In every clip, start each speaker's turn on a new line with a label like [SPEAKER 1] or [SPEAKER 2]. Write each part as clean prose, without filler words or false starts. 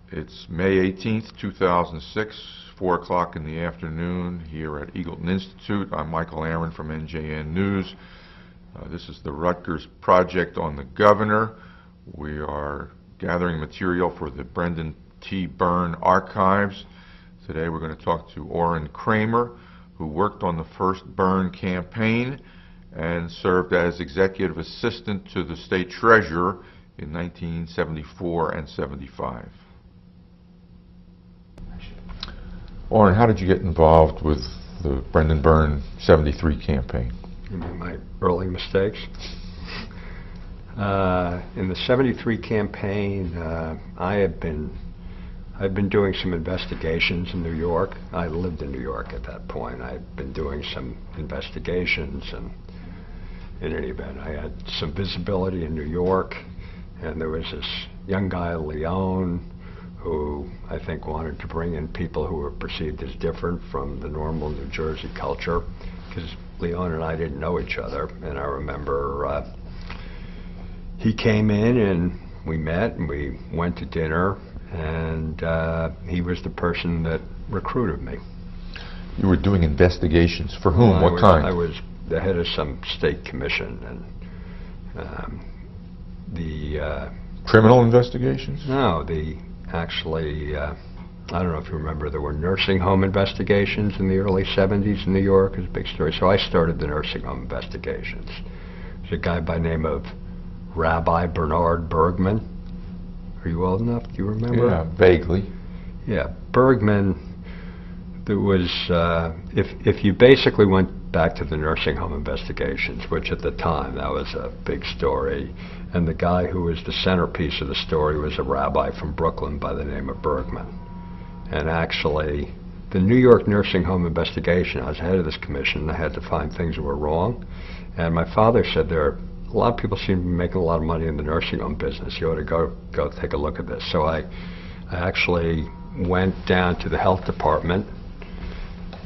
[SPEAKER 1] It's May 18th, 2006, 4 o'clock in the afternoon here at Eagleton Institute. I'm Michael Aron from NJN News. This is the Rutgers Project on the Governor. We are gathering material for the Brendan Byrne archives. Today we're going to talk to Orin Kramer, who worked on the first Byrne campaign and served as executive assistant to the state treasurer in 1974 and 75. Orin, how did you get involved with the Brendan Byrne 73 campaign?
[SPEAKER 2] You mean my early mistakes? In the 73 campaign, I've been doing some investigations in New York. I lived in New York at that point. I'd been doing some investigations, and in any event, I had some visibility in New York, and there was this young guy, Leon, who I think wanted to bring in people who were perceived as different from the normal New Jersey culture, because Leon and I didn't know each other. And I remember he came in and we met and we went to dinner, and he was the person that recruited me.
[SPEAKER 1] You were doing investigations for whom? What kind?
[SPEAKER 2] I was the head of some state commission, and the
[SPEAKER 1] criminal investigations?
[SPEAKER 2] No, actually, I don't know if you remember, there were nursing home investigations in the early 70s in New York. It was a big story. So I started the nursing home investigations. There's a guy by the name of Rabbi Bernard Bergman. Are you old enough? Do you remember?
[SPEAKER 1] Yeah, vaguely.
[SPEAKER 2] Yeah, Bergman. There was, if you basically went back to the nursing home investigations, which at the time that was a big story, and the guy who was the centerpiece of the story was a rabbi from Brooklyn by the name of Bergman. And actually, the New York nursing home investigation, I was head of this commission, I had to find things that were wrong. And my father said a lot of people seem to be making a lot of money in the nursing home business. You ought to go take a look at this. So I actually went down to the health department,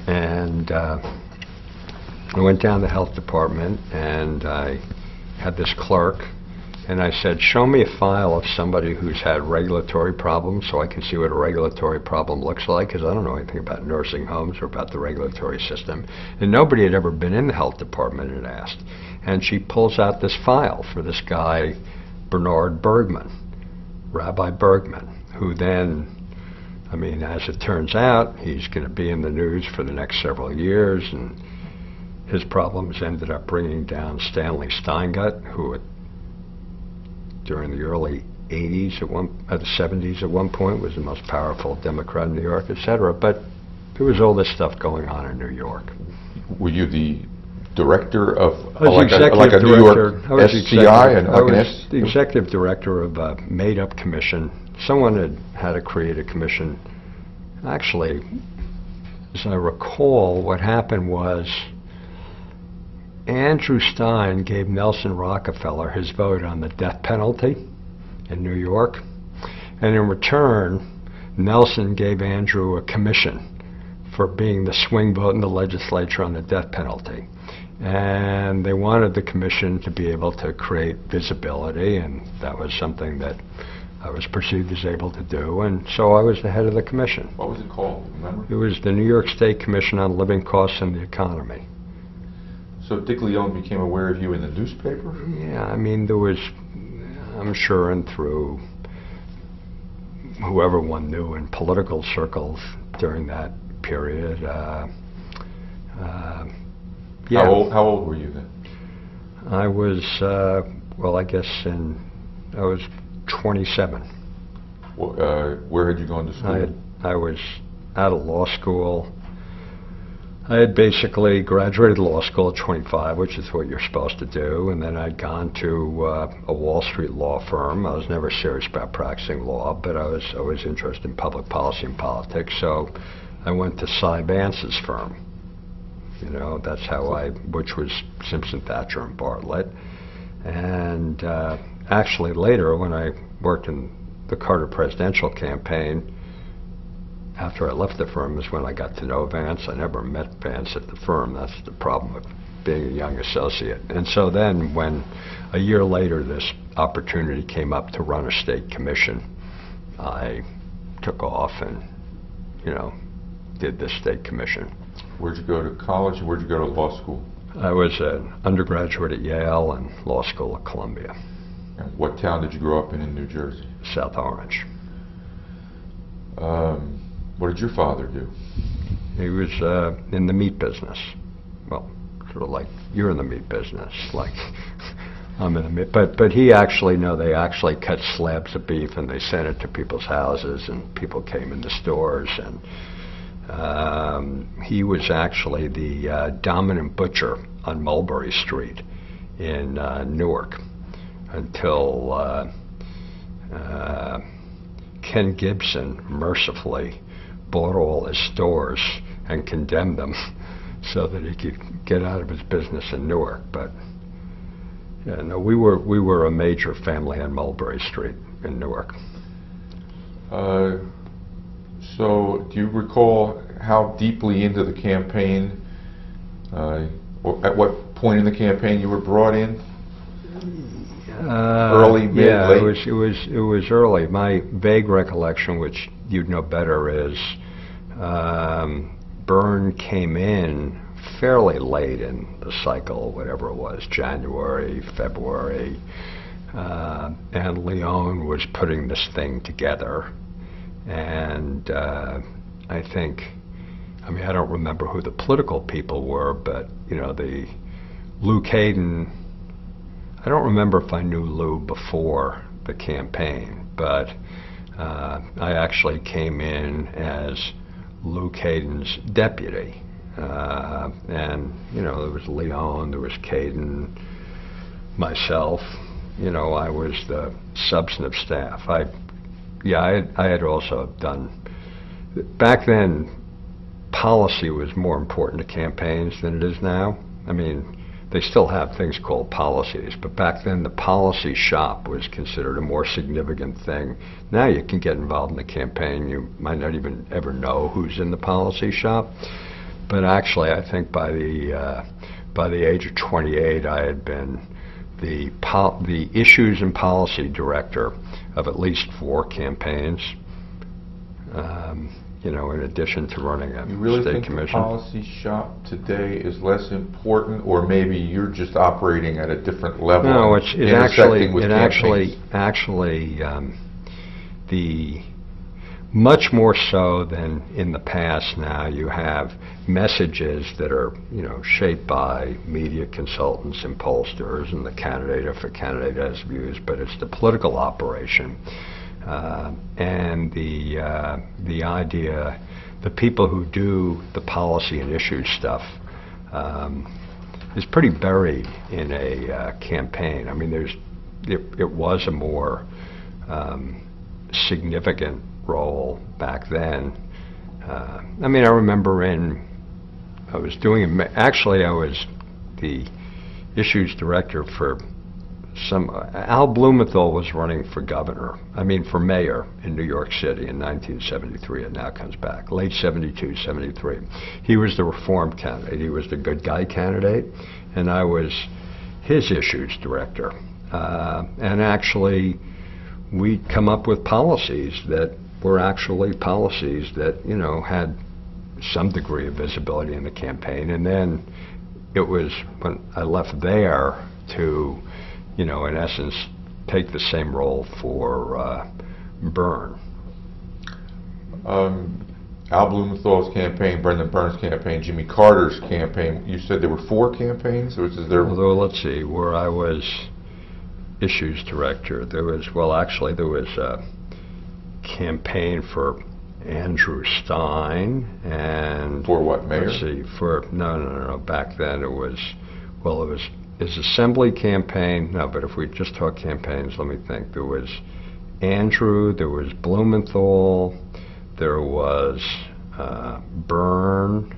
[SPEAKER 2] and I went down to the health department, and I had this clerk, and I said, show me a file of somebody who's had regulatory problems so I can see what a regulatory problem looks like, because I don't know anything about nursing homes or about the regulatory system. And nobody had ever been in the health department and asked. And she pulls out this file for this guy, Bernard Bergman, Rabbi Bergman, who then, I mean, as it turns out, he's going to be in the news for the next several years, and his problems ended up bringing down Stanley Steingut, who during the early 80s, the 70s at one point, was the most powerful Democrat in New York, etc. But there was all this stuff going on in New York.
[SPEAKER 1] Were you the director of
[SPEAKER 2] I was
[SPEAKER 1] like a New York SCI?
[SPEAKER 2] I was the executive director of a made-up commission. Someone had to create a commission. Actually, as I recall, what happened was Andrew Stein gave Nelson Rockefeller his vote on the death penalty in New York, and in return, Nelson gave Andrew a commission for being the swing vote in the legislature on the death penalty. And they wanted the commission to be able to create visibility, and that was something that I was perceived as able to do, and so I was the head of the commission.
[SPEAKER 1] What was it called, remember?
[SPEAKER 2] It was the New York State Commission on Living Costs and the Economy.
[SPEAKER 1] So Dick Leone became aware of you in the newspaper?
[SPEAKER 2] Yeah, I mean, there was, I'm sure, and through whoever one knew in political circles during that period. Yeah.
[SPEAKER 1] How old were you then?
[SPEAKER 2] I was, well, I guess I was 27.
[SPEAKER 1] Where had you gone to school?
[SPEAKER 2] I was out of law school. I had basically graduated law school at 25, which is what you're supposed to do, and then I'd gone to a Wall Street law firm. I was never serious about practicing law, but I was always interested in public policy and politics, so I went to Cy Vance's firm. You know, that's how which was Simpson, Thatcher, and Bartlett. And actually later, when I worked in the Carter presidential campaign, after I left the firm is when I got to know Vance. I never met Vance at the firm. That's the problem with being a young associate. And so then when a year later this opportunity came up to run a state commission, I took off and, did the state commission.
[SPEAKER 1] Where'd you go to college and where'd you go to law school?
[SPEAKER 2] I was an undergraduate at Yale and law school at Columbia.
[SPEAKER 1] And what town did you grow up in New Jersey?
[SPEAKER 2] South Orange.
[SPEAKER 1] What did your father do?
[SPEAKER 2] He was in the meat business. Well, sort of like you're in the meat business, like I'm in the meat. But he actually, they actually cut slabs of beef and they sent it to people's houses and people came into stores. And he was actually the dominant butcher on Mulberry Street in Newark until Ken Gibson mercifully bought all his stores and condemned them so that he could get out of his business in Newark. But yeah, no, we were a major family on Mulberry Street in Newark.
[SPEAKER 1] So do you recall how deeply into the campaign, or at what point in the campaign you were brought in? Early, mid,
[SPEAKER 2] yeah,
[SPEAKER 1] late?
[SPEAKER 2] it was early. My vague recollection, which you'd know better, is Byrne came in fairly late in the cycle, whatever it was, January, February, and Leon was putting this thing together. And I think, I don't remember who the political people were, but the Lou Caden. I don't remember if I knew Lou before the campaign, but I actually came in as Lou Caden's deputy. And, there was Leon, there was Caden, myself. I was the substantive staff. I had also done, back then, policy was more important to campaigns than it is now. They still have things called policies, but back then the policy shop was considered a more significant thing. Now you can get involved in the campaign. You might not even ever know who's in the policy shop. But actually, I think by the age of 28, I had been the issues and policy director of at least 4 campaigns. In addition to running a
[SPEAKER 1] you really
[SPEAKER 2] state
[SPEAKER 1] think
[SPEAKER 2] commission.
[SPEAKER 1] The policy shop today is less important, or maybe you're just operating at a different level?
[SPEAKER 2] No, the much more so than in the past. Now you have messages that are shaped by media consultants and pollsters, and the candidate, if a candidate has views, but it's the political operation. And the idea, the people who do the policy and issue stuff is pretty buried in a campaign. It was a more significant role back then. I remember I was the issues director for Al Blumenthal was running for governor, for mayor in New York City in 1973. It now comes back, late 72, 73. He was the reform candidate. He was the good guy candidate, and I was his issues director. And actually, we'd come up with policies that were actually policies that, had some degree of visibility in the campaign. And then it was when I left there to in essence, take the same role for Byrne.
[SPEAKER 1] Al Blumenthal's campaign, Brendan Byrne's campaign, Jimmy Carter's campaign. You said there were 4 campaigns? Or is there?
[SPEAKER 2] Although, let's see, where I was issues director, there was a campain for Andrew Stein and...
[SPEAKER 1] For what, mayor?
[SPEAKER 2] Let's see, no. Back then it was his assembly campaign. No, but if we just talk campaigns, let me think. There was Andrew, there was Blumenthal, there was Byrne,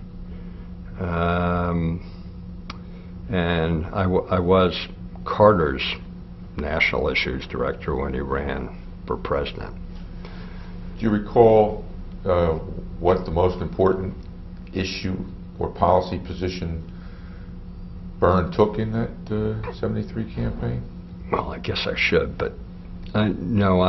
[SPEAKER 2] and I was Carter's national issues director when he ran for president.
[SPEAKER 1] Do you recall what the most important issue or policy position Byrne took in that 73 campaign?
[SPEAKER 2] Well, I guess I should, but no,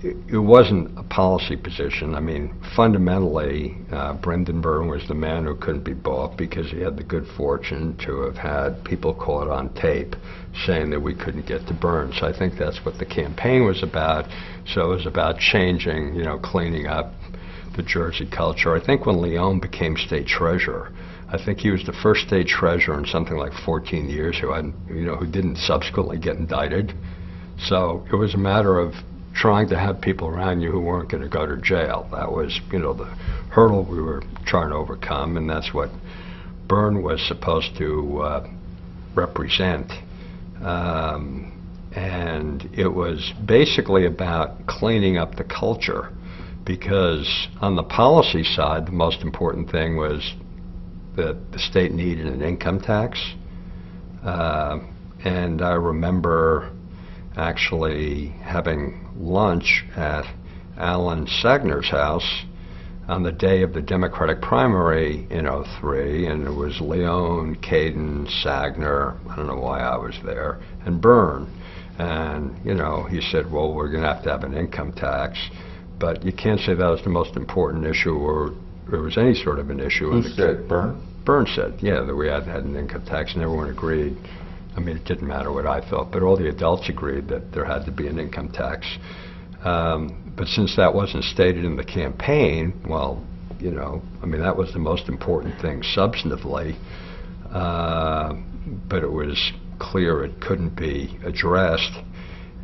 [SPEAKER 2] it wasn't a policy position. I mean, fundamentally, Brendan Byrne was the man who couldn't be bought because he had the good fortune to have had people caught on tape saying that we couldn't get to Byrne. So I think that's what the campaign was about. So it was about changing, cleaning up the Jersey culture. I think when Leon became state treasurer, I think he was the first state treasurer in something like 14 years who didn't subsequently get indicted. So it was a matter of trying to have people around you who weren't going to go to jail. That was, the hurdle we were trying to overcome, and that's what Byrne was supposed to represent. And it was basically about cleaning up the culture, because on the policy side, the most important thing was that the state needed an income tax. And I remember actually having lunch at Alan Sagner's house on the day of the Democratic primary in '03, and it was Leon, Caden, Sagner, I don't know why I was there, and Byrne. And, he said, well, we're going to have an income tax, but you can't say that was the most important issue, or there was any sort of an issue.
[SPEAKER 1] Who said, Byrne?
[SPEAKER 2] Byrne said, yeah, that we had an income tax, and everyone agreed. I mean, it didn't matter what I thought, but all the adults agreed that there had to be an income tax. But since that wasn't stated in the campaign, well, that was the most important thing substantively, but it was clear it couldn't be addressed.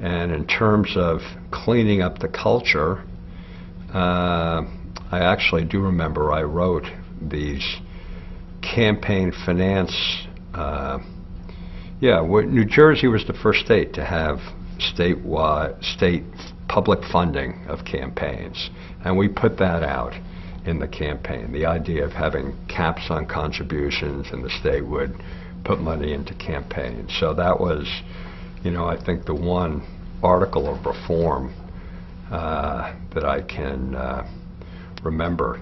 [SPEAKER 2] And in terms of cleaning up the culture, I actually do remember I wrote these campaign finance. New Jersey was the first state to have state public funding of campaigns, and we put that out in the campaign. The idea of having caps on contributions, and the state would put money into campaigns. So that was, I think the one article of reform that I can remember.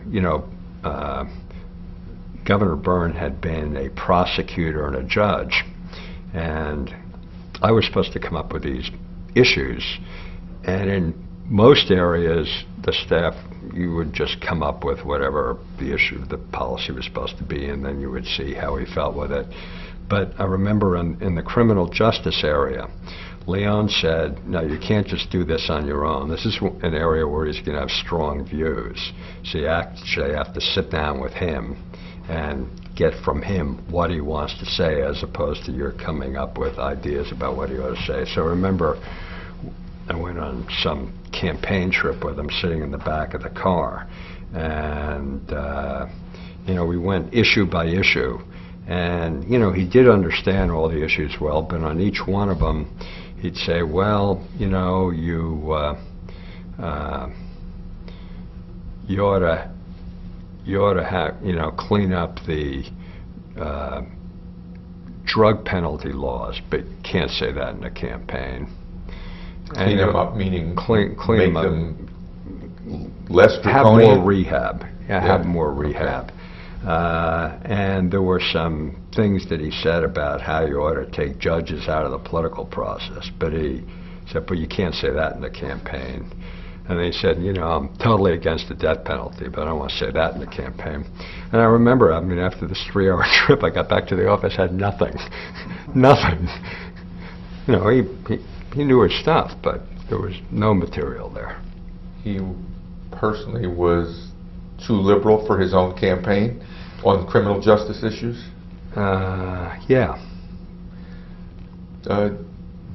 [SPEAKER 2] Governor Byrne had been a prosecutor and a judge, and I was supposed to come up with these issues, and in most areas the staff, you would just come up with whatever the issue, the policy was supposed to be, and then you would see how he felt with it. But I remember in the criminal justice area, Leon said, no, you can't just do this on your own. This is an area where he's going to have strong views. So you actually have to sit down with him and get from him what he wants to say, as opposed to you're coming up with ideas about what he ought to say. So I remember I went on some campaign trip with him, sitting in the back of the car, and we went issue by issue, and he did understand all the issues well, but on each one of them he'd say, well, you ought to have, clean up the drug penalty laws, but you can't say that in a campaign.
[SPEAKER 1] Clean them up, meaning
[SPEAKER 2] clean
[SPEAKER 1] make them less draconian?
[SPEAKER 2] Have more rehab. Have more rehab. And there were some things that he said about how you ought to take judges out of the political process, but he said, but you can't say that in the campaign. And they said, I'm totally against the death penalty, but I don't want to say that in the campaign. And I remember, after this 3-hour trip, I got back to the office, had nothing. Nothing. He knew his stuff, but there was no material there.
[SPEAKER 1] He personally was too liberal for his own campaign on criminal justice issues?
[SPEAKER 2] Yeah.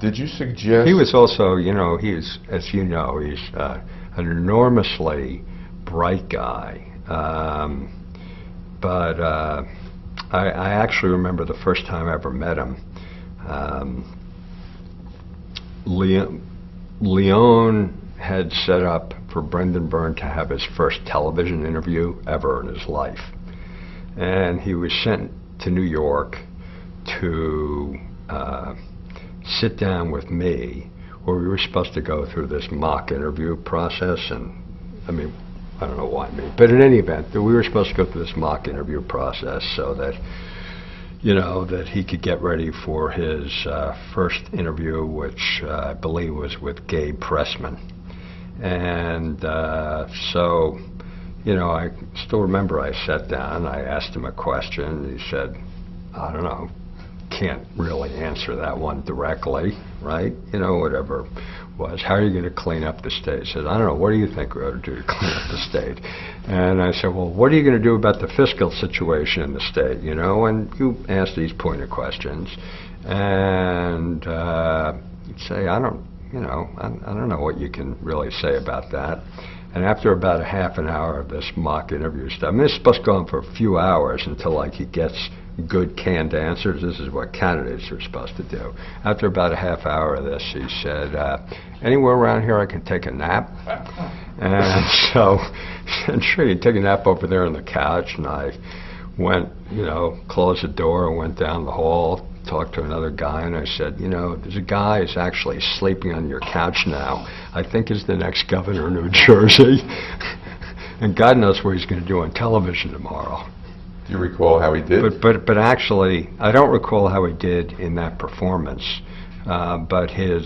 [SPEAKER 1] Did you suggest...
[SPEAKER 2] He was also, he's, as you know, he's an enormously bright guy. But I actually remember the first time I ever met him. Leon had set up for Brendan Byrne to have his first television interview ever in his life. And he was sent to New York to sit down with me, where we were supposed to go through this mock interview process. And I don't know why me, but in any event, we were supposed to go through this mock interview process so that that he could get ready for his first interview, which I believe was with Gabe Pressman. And so, I still remember I sat down, I asked him a question, he said, I don't know, can't really answer that one directly, right? Whatever was, how are you going to clean up the state? He said, I don't know, what do you think we ought to do to clean up the state? And I said, well, what are you going to do about the fiscal situation in the state, And you ask these pointed questions, and you'd say, I don't know what you can really say about that. And after about a half an hour of this mock interview stuff, I mean, it's supposed to go on for a few hours until he gets good canned answers. This is what candidates are supposed to do. After about a half hour of this, he said, anywhere around here I can take a nap? And so I said, sure, you can take a nap over there on the couch. And I went, closed the door and went down the hall, talked to another guy, and I said, there's a guy who's actually sleeping on your couch now. I think he's the next governor of New Jersey. And God knows what he's going to do on television tomorrow.
[SPEAKER 1] Do you recall how he did?
[SPEAKER 2] But actually, I don't recall how he did in that performance. But his,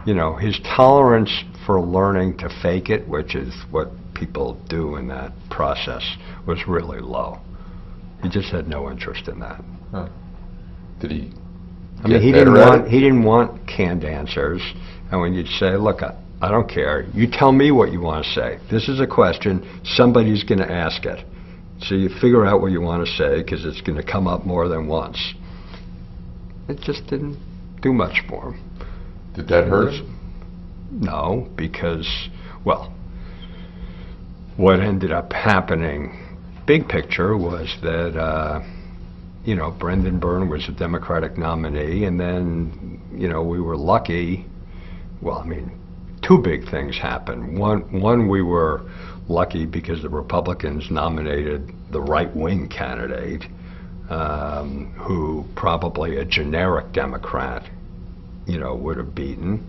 [SPEAKER 2] his tolerance for learning to fake it, which is what people do in that process, was really low. He just had no interest in that.
[SPEAKER 1] Huh. Did he?
[SPEAKER 2] I mean, he didn't want canned answers. And when you'd say, look, I don't care. You tell me what you want to say. This is a question. Somebody's going to ask it. So you figure out what you want to say, because it's going to come up more than once. It just didn't do much for him.
[SPEAKER 1] Did that hurt?
[SPEAKER 2] No, because, well, what ended up happening, big picture, was that, Brendan Byrne was a Democratic nominee, and then, we were lucky. Well, I mean, two big things happened. One, we were lucky because the Republicans nominated the right-wing candidate, who probably a generic Democrat, would have beaten.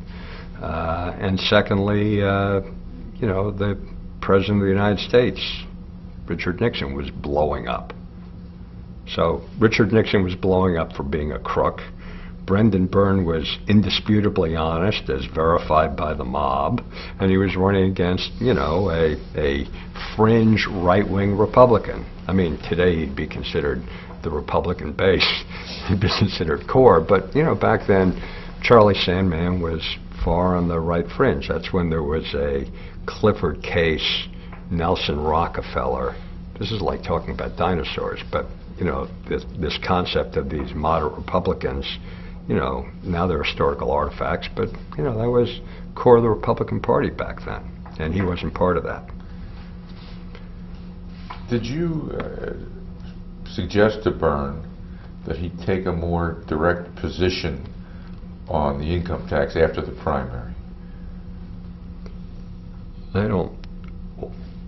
[SPEAKER 2] And secondly, the President of the United States, Richard Nixon, was blowing up. So Richard Nixon was blowing up for being a crook. Brendan Byrne was indisputably honest, as verified by the mob, and he was running against, a fringe right-wing Republican. I mean, today he'd be considered the Republican base. He'd be considered core, but, back then, Charlie Sandman was far on the right fringe. That's when there was a Clifford Case, Nelson Rockefeller. This is like talking about dinosaurs, but, this concept of these moderate Republicans, now they're historical artifacts, but, that was core of the Republican Party back then, and he wasn't part of that.
[SPEAKER 1] Did you suggest to Byrne that he take a more direct position on the income tax after the primary?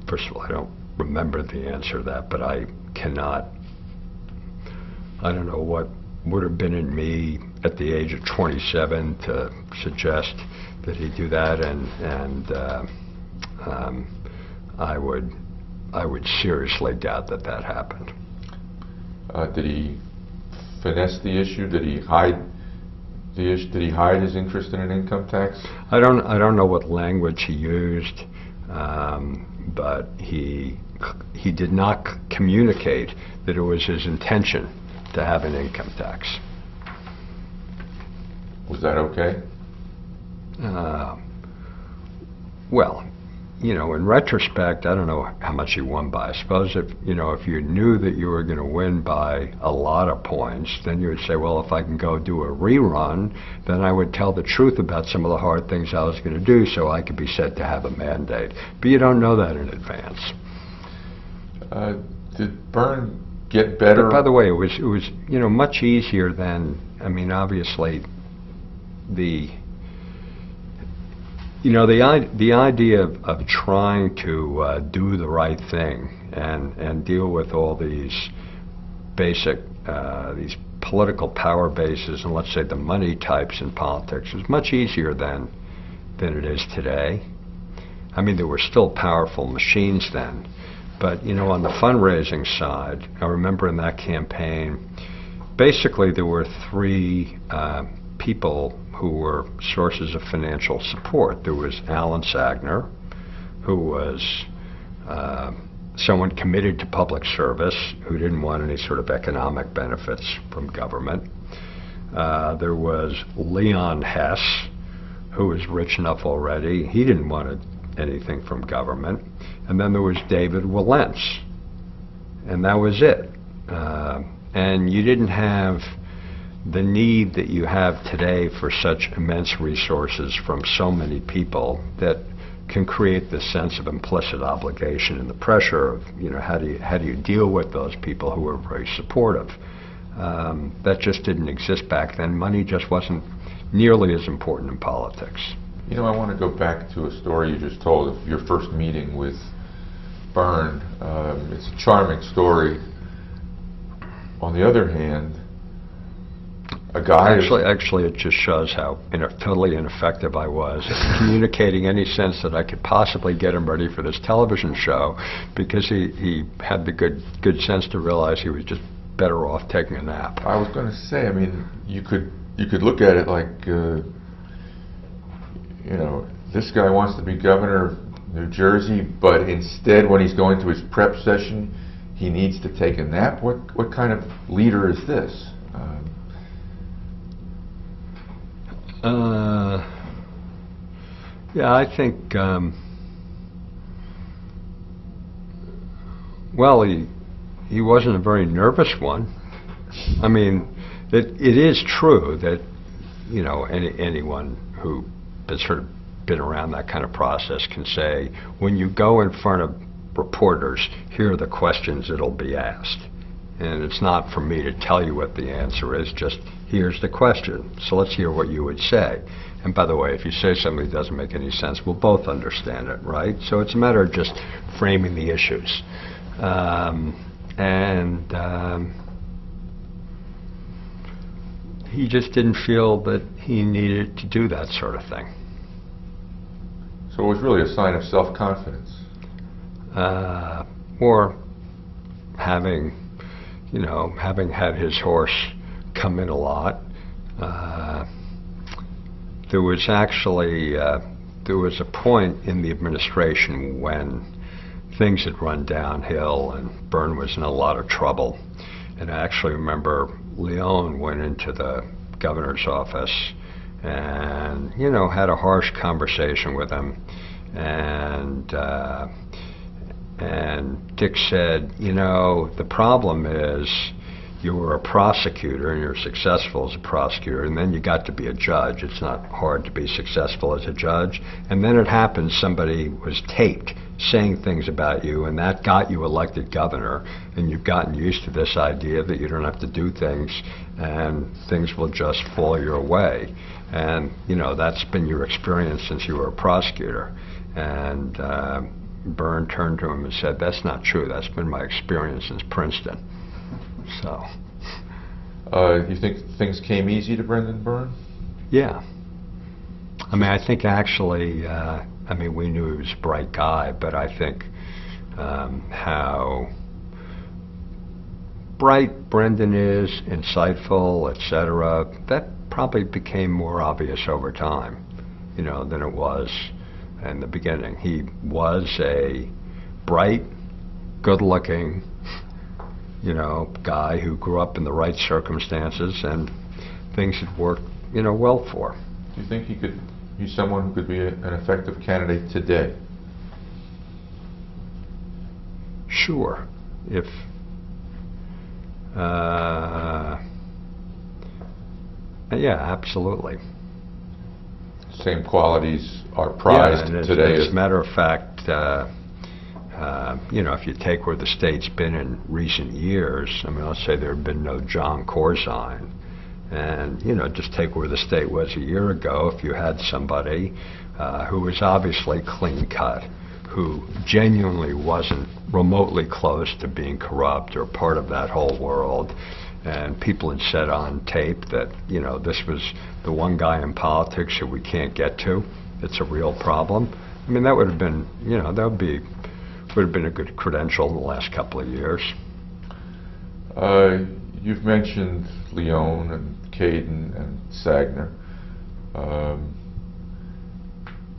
[SPEAKER 2] First of all, I don't remember the answer to that, but I don't know what would have been in me at the age of 27 to suggest that he do that, and I would seriously doubt that happened.
[SPEAKER 1] Did he finesse the issue? Did he hide the issue? Did he hide his interest in an income tax?
[SPEAKER 2] I don't know what language he used, but he did not communicate that it was his intention to have an income tax.
[SPEAKER 1] Was that okay?
[SPEAKER 2] Well, in retrospect, I don't know how much he won by. I suppose if you knew that you were going to win by a lot of points, then you would say, well, if I can go do a rerun, then I would tell the truth about some of the hard things I was going to do so I could be said to have a mandate. But you don't know that in advance.
[SPEAKER 1] Did Byrne get better?
[SPEAKER 2] But by the way, it was much easier than, obviously, the idea of trying to do the right thing and deal with all these basic these political power bases and, let's say, the money types in politics was much easier than it is today. I mean, there were still powerful machines then, but on the fundraising side, I remember in that campaign, basically there were three people who were sources of financial support. There was Alan Sagner, who was someone committed to public service, who didn't want any sort of economic benefits from government. There was Leon Hess, who was rich enough already. He didn't want anything from government. And then there was David Wilentz, and that was it. And you didn't have the need that you have today for such immense resources from so many people that can create this sense of implicit obligation and the pressure of, how do you deal with those people who are very supportive. That just didn't exist back then. Money just wasn't nearly as important in politics.
[SPEAKER 1] I want to go back to a story you just told of your first meeting with Byrne. It's a charming story. On the other hand, a guy...
[SPEAKER 2] Actually, it just shows how totally ineffective I was at communicating any sense that I could possibly get him ready for this television show, because he had the good sense to realize he was just better off taking a nap.
[SPEAKER 1] I was going to say, you could look at it like, this guy wants to be governor of New Jersey, but instead when he's going to his prep session, he needs to take a nap. What kind of leader is this?
[SPEAKER 2] Yeah, I think, he wasn't a very nervous one. It is true that, anyone who has sort of been around that kind of process can say, when you go in front of reporters, here are the questions that'll be asked. And it's not for me to tell you what the answer is, just here's the question. So let's hear what you would say. And by the way, if you say something that doesn't make any sense, we'll both understand it, right? So it's a matter of just framing the issues. He just didn't feel that he needed to do that sort of thing.
[SPEAKER 1] So it was really a sign of self-confidence.
[SPEAKER 2] Or having had his horse come in a lot. There was a point in the administration when things had run downhill and Byrne was in a lot of trouble. And I actually remember Leon went into the governor's office and, had a harsh conversation with him. And Dick said, the problem is you were a prosecutor and you're successful as a prosecutor, and then you got to be a judge. It's not hard to be successful as a judge. And then it happened, somebody was taped saying things about you, and that got you elected governor, and you've gotten used to this idea that you don't have to do things and things will just fall your way. And, that's been your experience since you were a prosecutor. And Byrne turned to him and said, that's not true. That's been my experience since Princeton. So.
[SPEAKER 1] You think things came easy to Brendan Byrne?
[SPEAKER 2] Yeah. I think actually, we knew he was a bright guy, but I think how bright Brendan is, insightful, etc., that probably became more obvious over time, than it was in the beginning. He was a bright, good-looking, guy who grew up in the right circumstances, and things had worked, well for him.
[SPEAKER 1] Do you think he's someone who could be an effective candidate today?
[SPEAKER 2] Sure. If yeah, absolutely.
[SPEAKER 1] Same qualities are prized today.
[SPEAKER 2] As a matter of fact, if you take where the state's been in recent years, let's say there had been no John Corzine, and just take where the state was a year ago. If you had somebody who was obviously clean cut, who genuinely wasn't remotely close to being corrupt or part of that whole world, and people had said on tape that this was the one guy in politics that we can't get to, it's a real problem. That would have been would have been a good credential in the last couple of years.
[SPEAKER 1] You've mentioned Leon and Caden and Sagner. Um,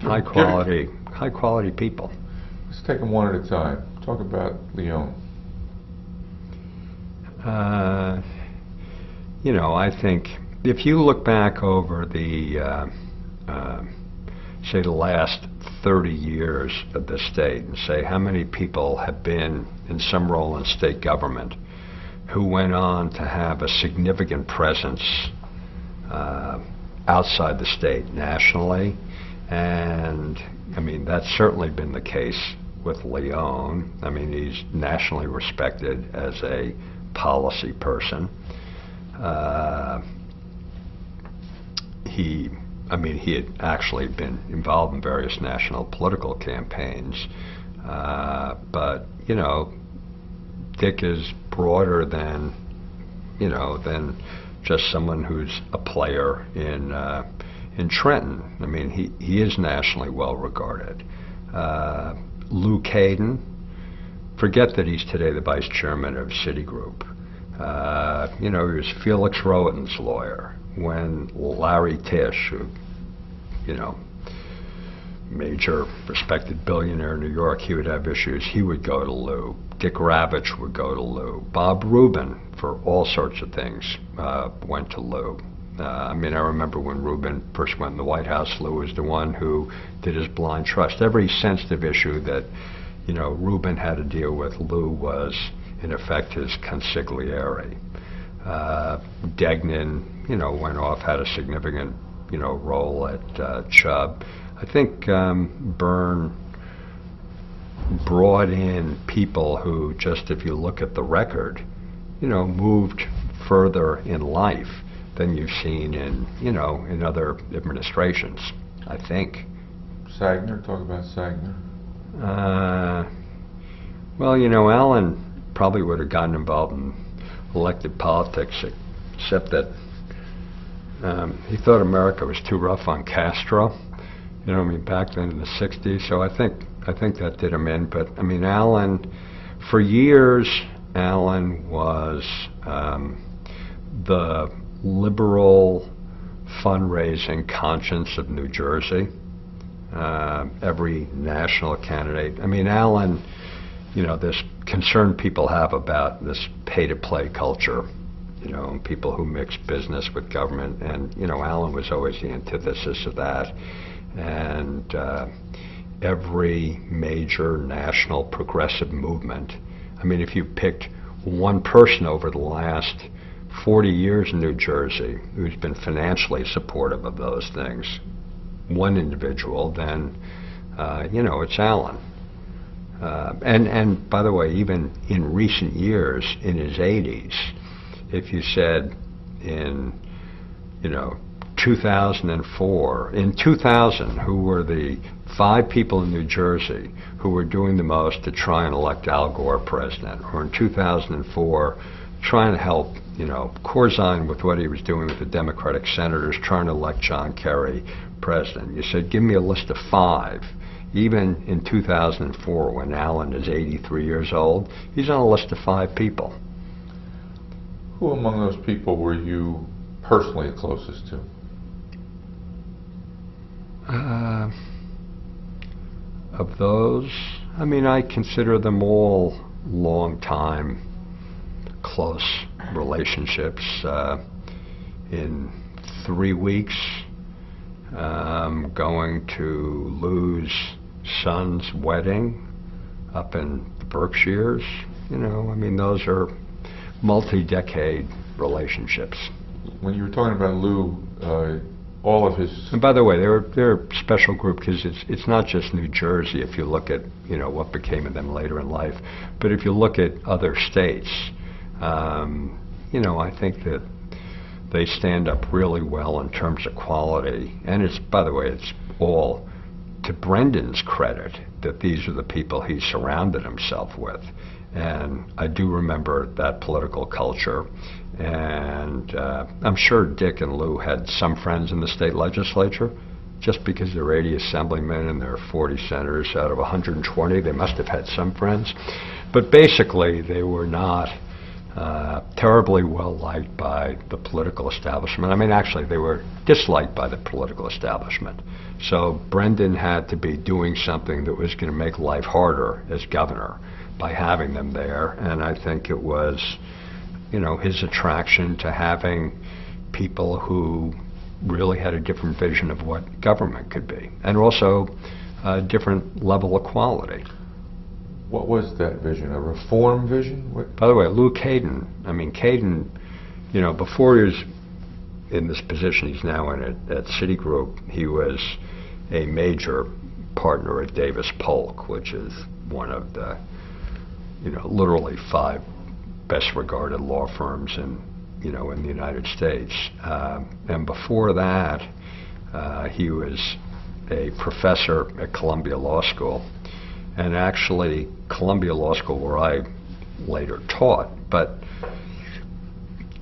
[SPEAKER 2] High quality people.
[SPEAKER 1] Let's take them one at a time. Talk about Leon.
[SPEAKER 2] You know, I think if you look back over the, say, the last 30 years of the state and say how many people have been in some role in state government who went on to have a significant presence outside the state nationally, and I mean that's certainly been the case with Leon. I mean, he's nationally respected as a policy person. He had actually been involved in various national political campaigns, but you know, Dick is broader than, you know, than just someone who's a player in Trenton. I mean, he is nationally well regarded. Lou Caden, forget that he's today the vice chairman of Citigroup. You know, he was Felix Rohatyn's lawyer when Larry Tisch, who, you know, major respected billionaire in New York, he would have issues, he would go to Lou. Dick Ravitch would go to Lou. Bob Rubin, for all sorts of things, went to Lou. I mean, I remember when Rubin first went in the White House, Lou was the one who did his blind trust. Every sensitive issue that, you know, Rubin had to deal with, Lou was, in effect, his consigliere. Degnan, you know, went off, had a significant, you know, role at Chubb. I think Byrne brought in people who, just if you look at the record, you know, moved further in life than you've seen in, you know, in other administrations, I think.
[SPEAKER 1] Sagner, talk about Sagner.
[SPEAKER 2] Well, you know, Alan probably would have gotten involved in elected politics, except that he thought America was too rough on Castro. You know, I mean, back then in the '60s. So I think that did him in. But I mean, Alan, for years, Alan was the liberal fundraising conscience of New Jersey. Every national candidate. I mean, Alan, you know, this concern people have about this pay-to-play culture, you know, people who mix business with government, and, you know, Alan was always the antithesis of that. And every major national progressive movement, I mean, if you picked one person over the last 40 years in New Jersey who's been financially supportive of those things, one individual, then, you know, it's Alan. And by the way, even in recent years, in his 80s, if you said in, you know, 2004, in 2000, who were the 5 people in New Jersey who were doing the most to try and elect Al Gore president, or in 2004, trying to help, you know, Corzine with what he was doing with the Democratic senators, trying to elect John Kerry president. You said, give me a list of 5. Even in 2004, when Alan is 83 years old, he's on a list of 5 people.
[SPEAKER 1] Who among those people were you personally closest to?
[SPEAKER 2] Of those, I mean, I consider them all long-time, close relationships. In 3 weeks, going to Lou's son's wedding up in the Berkshires. You know, I mean, those are multi-decade relationships.
[SPEAKER 1] When you were talking about Lou, all of his...
[SPEAKER 2] And by the way, they're a special group because it's not just New Jersey. If you look at, you know, what became of them later in life, but if you look at other states, you know, I think that they stand up really well in terms of quality. And it's, by the way, it's all to Brendan's credit that these are the people he surrounded himself with. And I do remember that political culture. And I'm sure Dick and Lou had some friends in the state legislature. Just because there are 80 assemblymen and there are 40 senators out of 120, they must have had some friends. But basically, they were not terribly well liked by the political establishment. I mean, actually, they were disliked by the political establishment. So Brendan had to be doing something that was going to make life harder as governor by having them there. And I think it was, you know, his attraction to having people who really had a different vision of what government could be, and also a different level of quality.
[SPEAKER 1] What was that vision? A reform vision?
[SPEAKER 2] By the way, Lou Caden, I mean, Caden, you know, before he was in this position he's now in at Citigroup, he was a major partner at Davis Polk, which is one of the, you know, literally 5 best regarded law firms in, you know, in the United States. And before that, he was a professor at Columbia Law School. And actually, Columbia Law School, where I later taught, but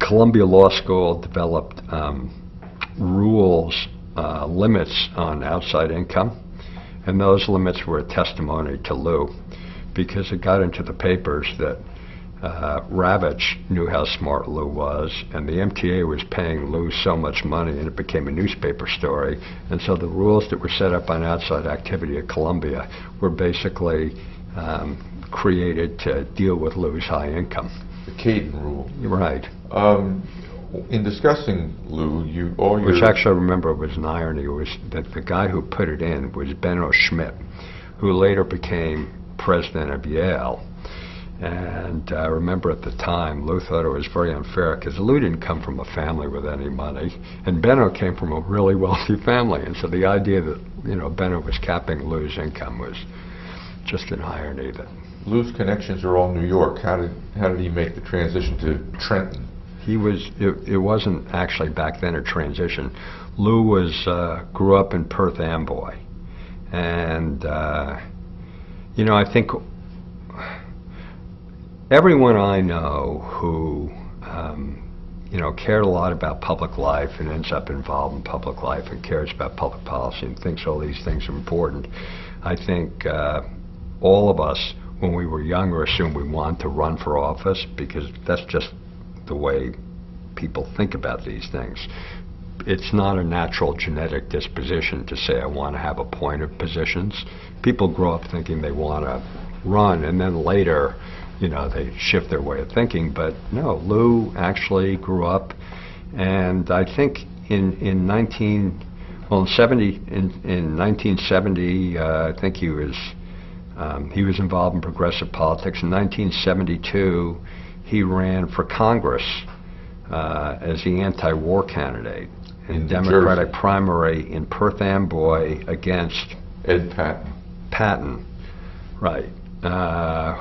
[SPEAKER 2] Columbia Law School developed rules, limits on outside income, and those limits were a testimony to Lou, because it got into the papers that Ravitch knew how smart Lou was, and the MTA was paying Lou so much money, and it became a newspaper story. And so the rules that were set up on outside activity at Columbia were basically created to deal with Lou's high income.
[SPEAKER 1] The Caden rule.
[SPEAKER 2] Right.
[SPEAKER 1] In discussing Lou,
[SPEAKER 2] which actually, I remember, was an irony, was that the guy who put it in was Benno Schmidt, who later became president of Yale. And I remember at the time, Lou thought it was very unfair because Lou didn't come from a family with any money, and Benno came from a really wealthy family. And so the idea that, you know, Benno was capping Lou's income was just an irony. That
[SPEAKER 1] Lou's connections are all New York. How did he make the transition to Trenton?
[SPEAKER 2] He was. It wasn't actually back then a transition. Lou was grew up in Perth Amboy, and you know, I think everyone I know who, you know, cared a lot about public life and ends up involved in public life and cares about public policy and thinks all these things are important, I think all of us, when we were younger, assumed we wanted to run for office because that's just the way people think about these things. It's not a natural genetic disposition to say, I want to have appointed positions. People grow up thinking they want to run, and then later, you know, they shift their way of thinking. But no, Lou actually grew up, and I think in 1970, I think he was involved in progressive politics. In 1972, he ran for Congress as the anti-war candidate in Democratic primary in Perth Amboy against
[SPEAKER 1] Ed Patton.
[SPEAKER 2] Patton, right?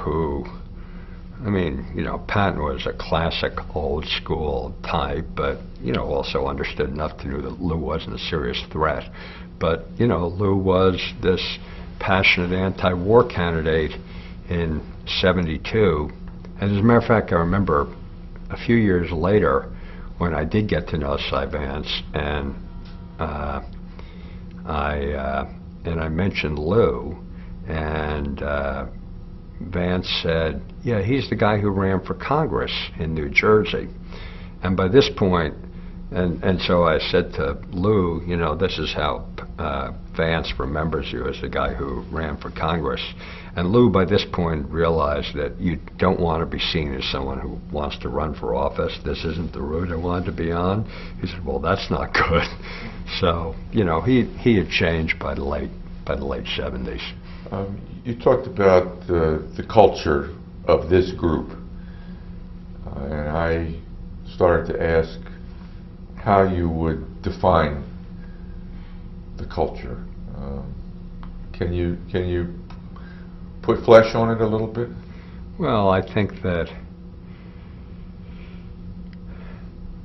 [SPEAKER 2] Who, I mean, you know, Patton was a classic old school type, but, you know, also understood enough to know that Lou wasn't a serious threat. But, you know, Lou was this passionate anti-war candidate in '72. And as a matter of fact, I remember a few years later when I did get to know Cy Vance, and I mentioned Lou, and Vance said, yeah, he's the guy who ran for Congress in New Jersey. And by this point, and so I said to Lou, you know, this is how Vance remembers you, as the guy who ran for Congress. And Lou, by this point, realized that you don't want to be seen as someone who wants to run for office. This isn't the route I wanted to be on. He said, well, that's not good. So, you know, he had changed by the late 70s.
[SPEAKER 1] You talked about the culture of this group, and I started to ask how you would define the culture. Can you put flesh on it a little bit?
[SPEAKER 2] Well, I think that,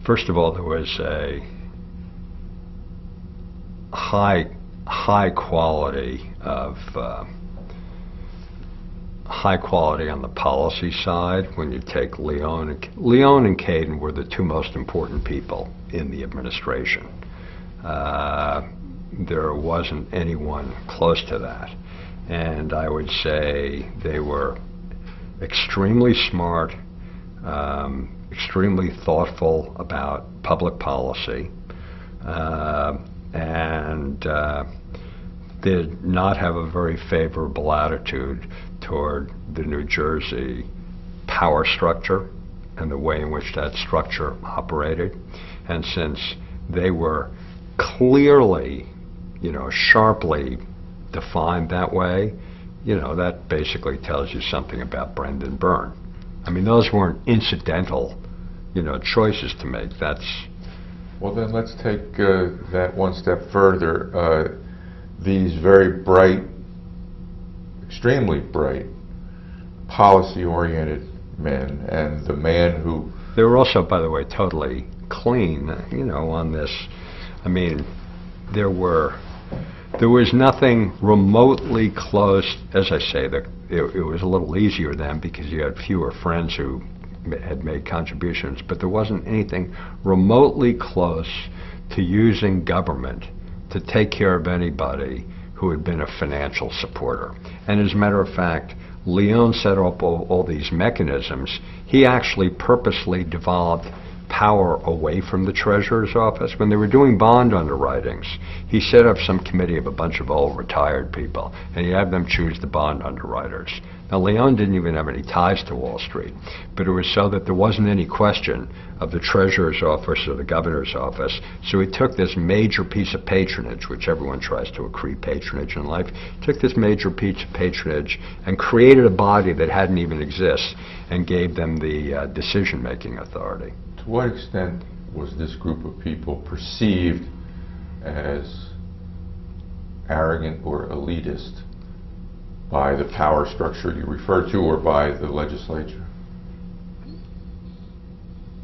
[SPEAKER 2] first of all, there was a high quality on the policy side. When you take Leon and Caden were the 2 most important people in the administration. There wasn't anyone close to that. And I would say they were extremely smart, extremely thoughtful about public policy, and did not have a very favorable attitude toward the New Jersey power structure and the way in which that structure operated. And since they were clearly, sharply defined that way, that basically tells you something about Brendan Byrne. I mean, those weren't incidental, choices to make.
[SPEAKER 1] Well, then let's take that one step further. These very bright, extremely bright, policy-oriented men, and the man who...
[SPEAKER 2] They were also, by the way, totally clean, on this. I mean, there was nothing remotely close. As I say, it was a little easier then because you had fewer friends who had made contributions, but there wasn't anything remotely close to using government to take care of anybody who had been a financial supporter. And as a matter of fact, Leon set up all these mechanisms. He actually purposely devolved power away from the Treasurer's office. When they were doing bond underwritings, he set up some committee of a bunch of old retired people, and he had them choose the bond underwriters. Now, Leon didn't even have any ties to Wall Street, but it was so that there wasn't any question of the Treasurer's office or the Governor's office. So he took this major piece of patronage, which everyone tries to accrete patronage in life, took this major piece of patronage and created a body that hadn't even exist and gave them the decision-making authority.
[SPEAKER 1] To what extent was this group of people perceived as arrogant or elitist by the power structure you refer to or by the legislature?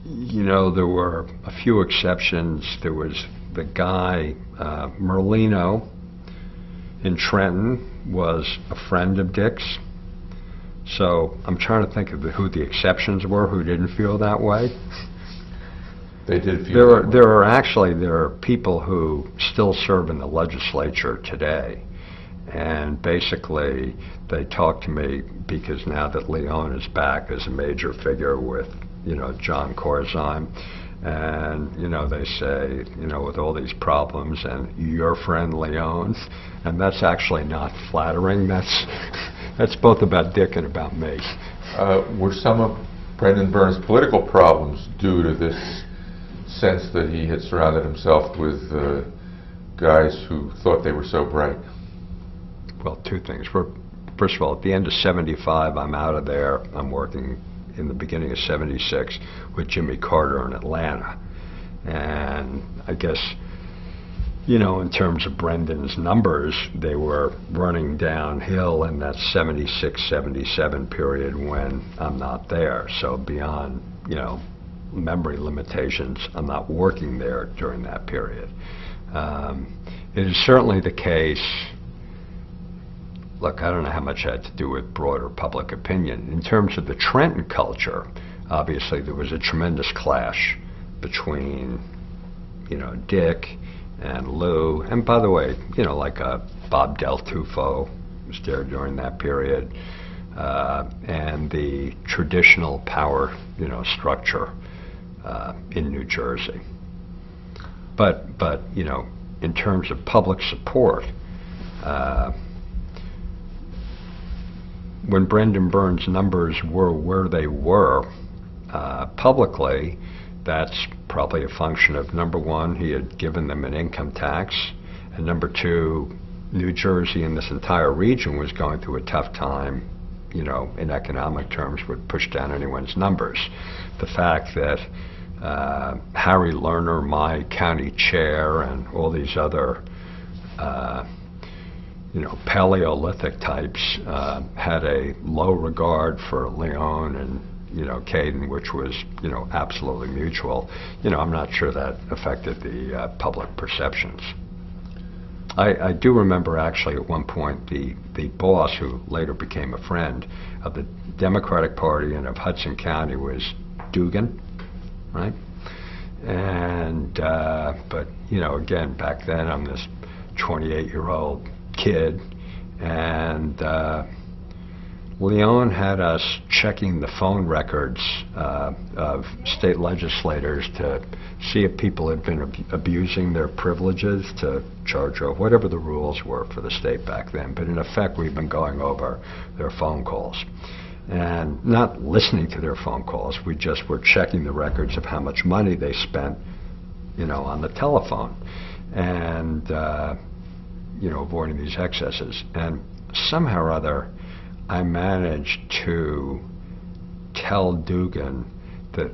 [SPEAKER 2] There were a few exceptions. There was the guy, Merlino in Trenton, was a friend of Dick's. So I'm trying to think of who the exceptions were who didn't feel that way.
[SPEAKER 1] They did feel that way.
[SPEAKER 2] There are people who still serve in the legislature today. And basically, they talk to me because now that Leon is back as a major figure with, John Corzine, and, they say, with all these problems, and your friend Leon, and that's actually not flattering. That's both about Dick and about me.
[SPEAKER 1] Were some of Brendan Byrne's political problems due to this sense that he had surrounded himself with guys who thought they were so bright?
[SPEAKER 2] Well, two things. First of all, at the end of '75, I'm out of there. I'm working in the beginning of '76 with Jimmy Carter in Atlanta. And I guess, in terms of Brendan's numbers, they were running downhill in that '76, '77 period when I'm not there. So beyond, memory limitations, I'm not working there during that period. It is certainly the case. Look, I don't know how much it had to do with broader public opinion. In terms of the Trenton culture, obviously there was a tremendous clash between, Dick and Lou. And by the way, like Bob Del Tufo was there during that period, and the traditional power, structure in New Jersey. But in terms of public support, when Brendan Byrne's numbers were where they were publicly, that's probably a function of, number one, he had given them an income tax, and number two, New Jersey and this entire region was going through a tough time, in economic terms, would push down anyone's numbers. The fact that Harry Lerner, my county chair, and all these other Paleolithic types had a low regard for Leon and, Caden, which was, absolutely mutual. I'm not sure that affected the public perceptions. I do remember actually at one point the boss, who later became a friend of the Democratic Party and of Hudson County, was Dugan, right? And, but, again, back then I'm this 28-year-old kid, and Leon had us checking the phone records of state legislators to see if people had been abusing their privileges to charge over whatever the rules were for the state back then. But in effect, we've been going over their phone calls and not listening to their phone calls. We just were checking the records of how much money they spent, on the telephone, and avoiding these excesses. And somehow or other, I managed to tell Dugan that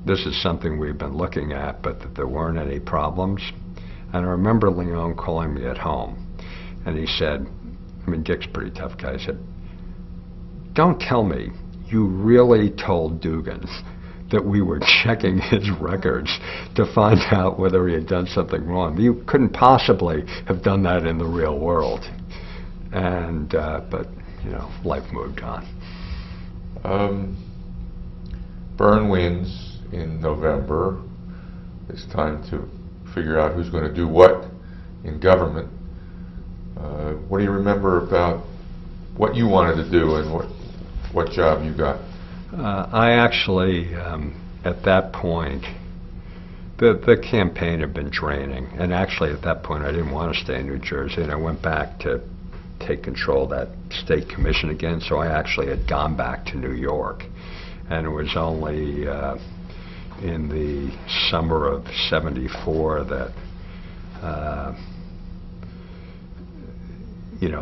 [SPEAKER 2] this is something we've been looking at, but that there weren't any problems. And I remember Leon calling me at home, and he said, Dick's a pretty tough guy. He said, "Don't tell me you really told Dugan that we were checking his records to find out whether he had done something wrong. You couldn't possibly have done that in the real world." And but life moved on.
[SPEAKER 1] Byrne wins in November. It's time to figure out who's going to do what in government. What do you remember about what you wanted to do and what job you got?
[SPEAKER 2] I actually, at that point, the campaign had been draining, and actually at that point I didn't want to stay in New Jersey, and I went back to take control of that state commission again, so I actually had gone back to New York. And it was only in the summer of '74 that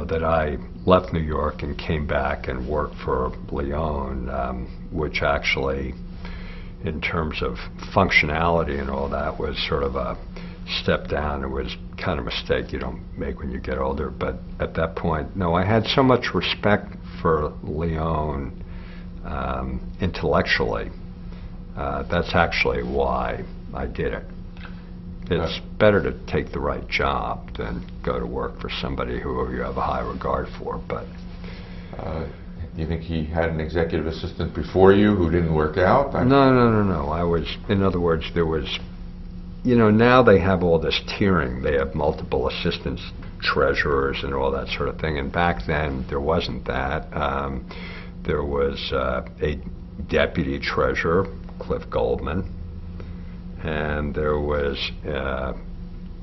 [SPEAKER 2] that I left New York and came back and worked for Leon, which actually, in terms of functionality and all that, was sort of a step down. It was kind of a mistake you don't make when you get older. But at that point, no, I had so much respect for Leon intellectually. That's actually why I did it. It's better to take the right job than go to work for somebody who you have a high regard for. But
[SPEAKER 1] do you think he had an executive assistant before you who didn't work out?
[SPEAKER 2] No. I was, in other words, there was, now they have all this tiering. They have multiple assistants, treasurers, and all that sort of thing. And back then, there wasn't that. There was a deputy treasurer, Cliff Goldman, and there was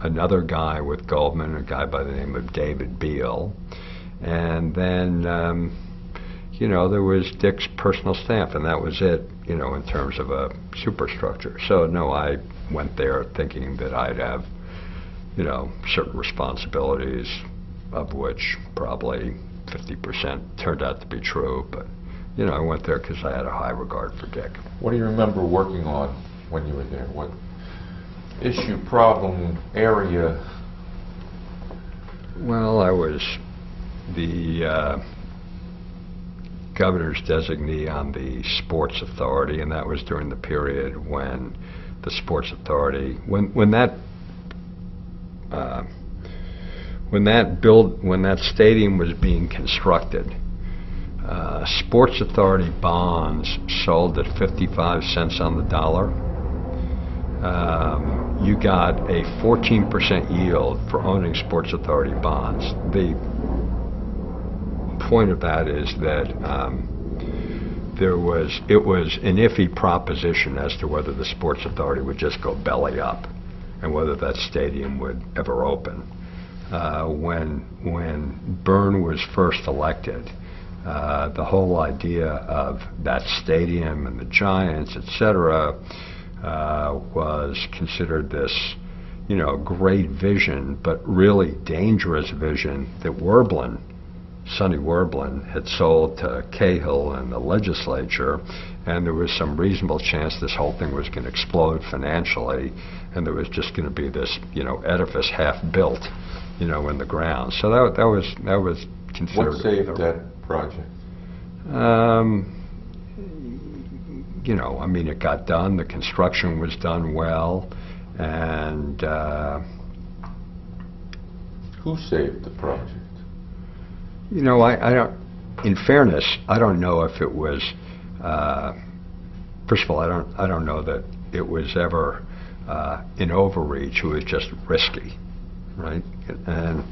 [SPEAKER 2] another guy with Goldman, a guy by the name of David Beal, and then there was Dick's personal staff, and that was it, in terms of a superstructure. So no, I went there thinking that I'd have, certain responsibilities, of which probably 50% turned out to be true, but I went there because I had a high regard for Dick.
[SPEAKER 1] What do you remember working on when you were there? What issue, problem, area?
[SPEAKER 2] Well, I was the governor's designee on the Sports Authority, and that was during the period when the Sports Authority, when that stadium was being constructed, Sports Authority bonds sold at 55 cents on the dollar. You got a 14% yield for owning Sports Authority bonds. The point of that is that it was an iffy proposition as to whether the Sports Authority would just go belly up and whether that stadium would ever open. When Byrne was first elected, the whole idea of that stadium and the Giants, etc., was considered this, great vision, but really dangerous vision that Sonny Werblin had sold to Cahill and the legislature, and there was some reasonable chance this whole thing was going to explode financially, and there was just going to be this, edifice half built, in the ground. So that was considered.
[SPEAKER 1] What saved that project?
[SPEAKER 2] It got done. The construction was done well, and
[SPEAKER 3] Who saved the project?
[SPEAKER 2] I don't. In fairness, I don't know if it was. First of all, I don't know that it was ever an overreach. It was just risky, right? And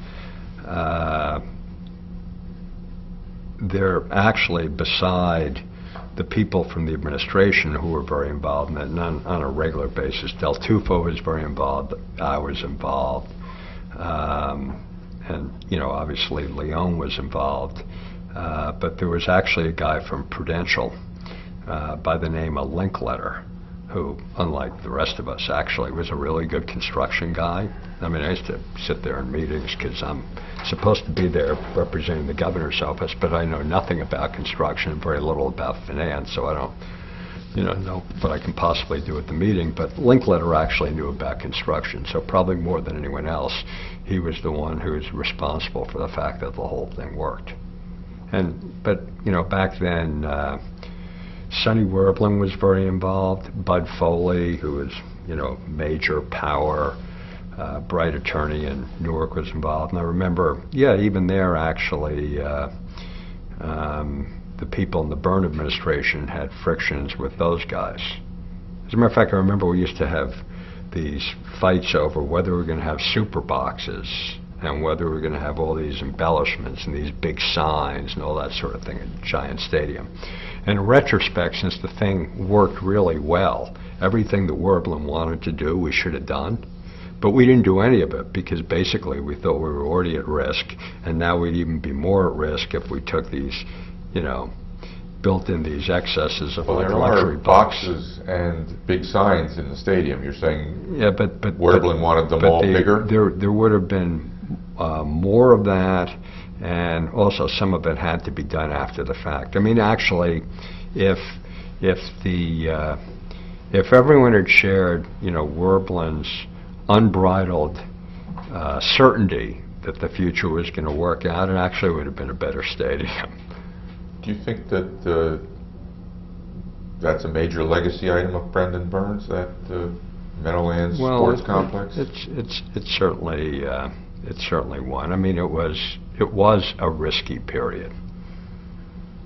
[SPEAKER 2] they're actually beside the people from the administration who were very involved in it, and on a regular basis. Del Tufo was very involved. I was involved. And, obviously Leon was involved. But there was actually a guy from Prudential by the name of Linkletter, who, unlike the rest of us, actually was a really good construction guy. I mean, I used to sit there in meetings because I'm supposed to be there representing the governor's office, but I know nothing about construction and very little about finance, so I don't, know what I can possibly do at the meeting. But Linkletter actually knew about construction, so probably more than anyone else, he was the one who was responsible for the fact that the whole thing worked. But back then, Sonny Werblin was very involved. Bud Foley, who was, major power, bright attorney in Newark, was involved. And I remember, even there actually, the people in the Byrne administration had frictions with those guys. As a matter of fact, I remember we used to have these fights over whether we were going to have super boxes and whether we were going to have all these embellishments and these big signs and all that sort of thing at Giant Stadium. And in retrospect, since the thing worked really well, everything that Werblin wanted to do, we should have done. But we didn't do any of it because basically we thought we were already at risk, and now we'd even be more at risk if we took these, built in these excesses of like luxury
[SPEAKER 1] boxes and big signs in the stadium. You're saying
[SPEAKER 2] but
[SPEAKER 1] Werblin wanted them all bigger?
[SPEAKER 2] There would have been more of that, and also some of it had to be done after the fact. I mean, actually, if everyone had shared, Werblin's unbridled certainty that the future was going to work out, it actually would have been a better stadium.
[SPEAKER 1] Do you think that that's a major legacy item of Brendan Byrne's, that Meadowlands Sports Complex?
[SPEAKER 2] It's certainly one. I mean, it was a risky period.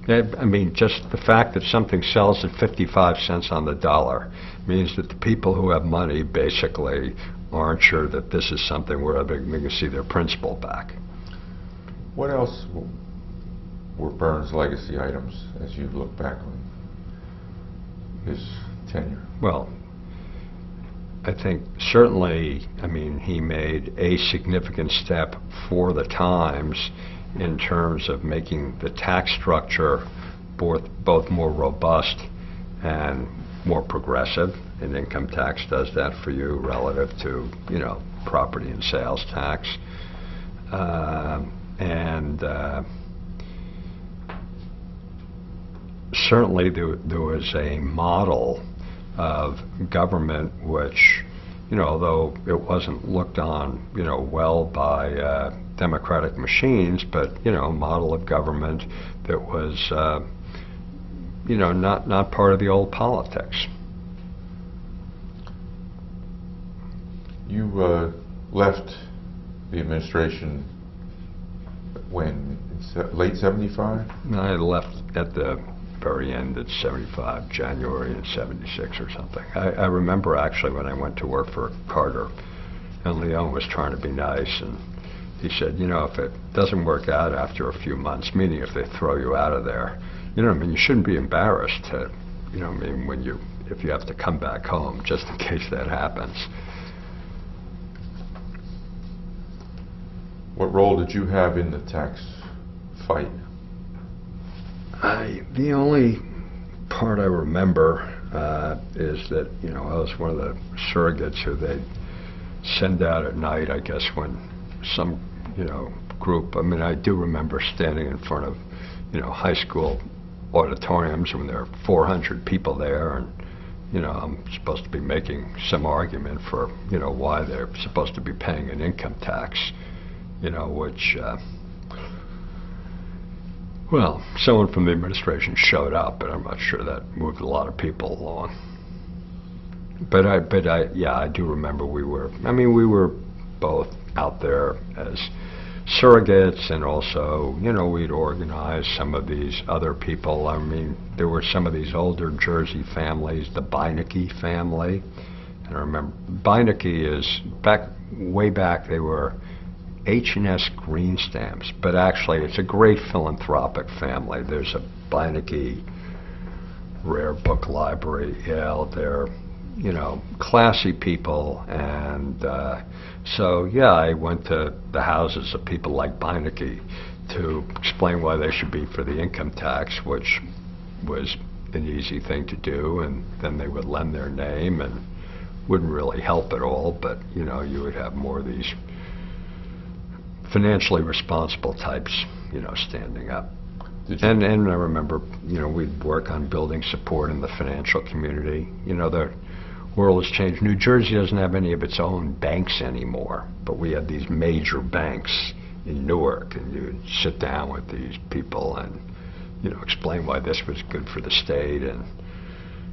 [SPEAKER 2] I mean, just the fact that something sells at 55 cents on the dollar means that the people who have money basically aren't sure that this is something where they're going to see their principal back.
[SPEAKER 1] What else were Byrne's legacy items as you look back on his tenure?
[SPEAKER 2] Well, I think certainly, I mean, he made a significant step for the times in terms of making the tax structure both more robust and more progressive. And income tax does that for you relative to, property and sales tax. Certainly there was a model of government which, although it wasn't looked on, well by democratic machines, but, a model of government that was, not part of the old politics.
[SPEAKER 1] You left the administration when? Late 75?
[SPEAKER 2] I left at the very end at 75, January in 76 or something. I remember actually when I went to work for Carter, and Leon was trying to be nice, and he said, if it doesn't work out after a few months, meaning if they throw you out of there, you shouldn't be embarrassed to, if you have to come back home, just in case that happens.
[SPEAKER 1] What role did you have in the tax fight?
[SPEAKER 2] The only part I remember is that, I was one of the surrogates who they'd send out at night, I guess, when some, group, I do remember standing in front of, high school auditoriums when there are 400 people there, and, I'm supposed to be making some argument for, why they're supposed to be paying an income tax, which, well, someone from the administration showed up, but I'm not sure that moved a lot of people along. But I do remember we were both out there as surrogates, and also, we'd organize some of these other people. There were some of these older Jersey families, the Beinecke family. And I remember Beinecke is way back, they were H&S Green Stamps, but actually it's a great philanthropic family. There's a Beinecke Rare Book Library at Yale. They're, you know, classy people, and so yeah, I went to the houses of people like Beinecke to explain why they should be for the income tax, which was an easy thing to do, and then they would lend their name and wouldn't really help at all, but you know, you would have more of these financially responsible types, you know, standing up. And I remember, you know, we'd work on building support in the financial community. You know, the world has changed. New Jersey doesn't have any of its own banks anymore, but we had these major banks in Newark, and you'd sit down with these people and, you know, explain why this was good for the state. And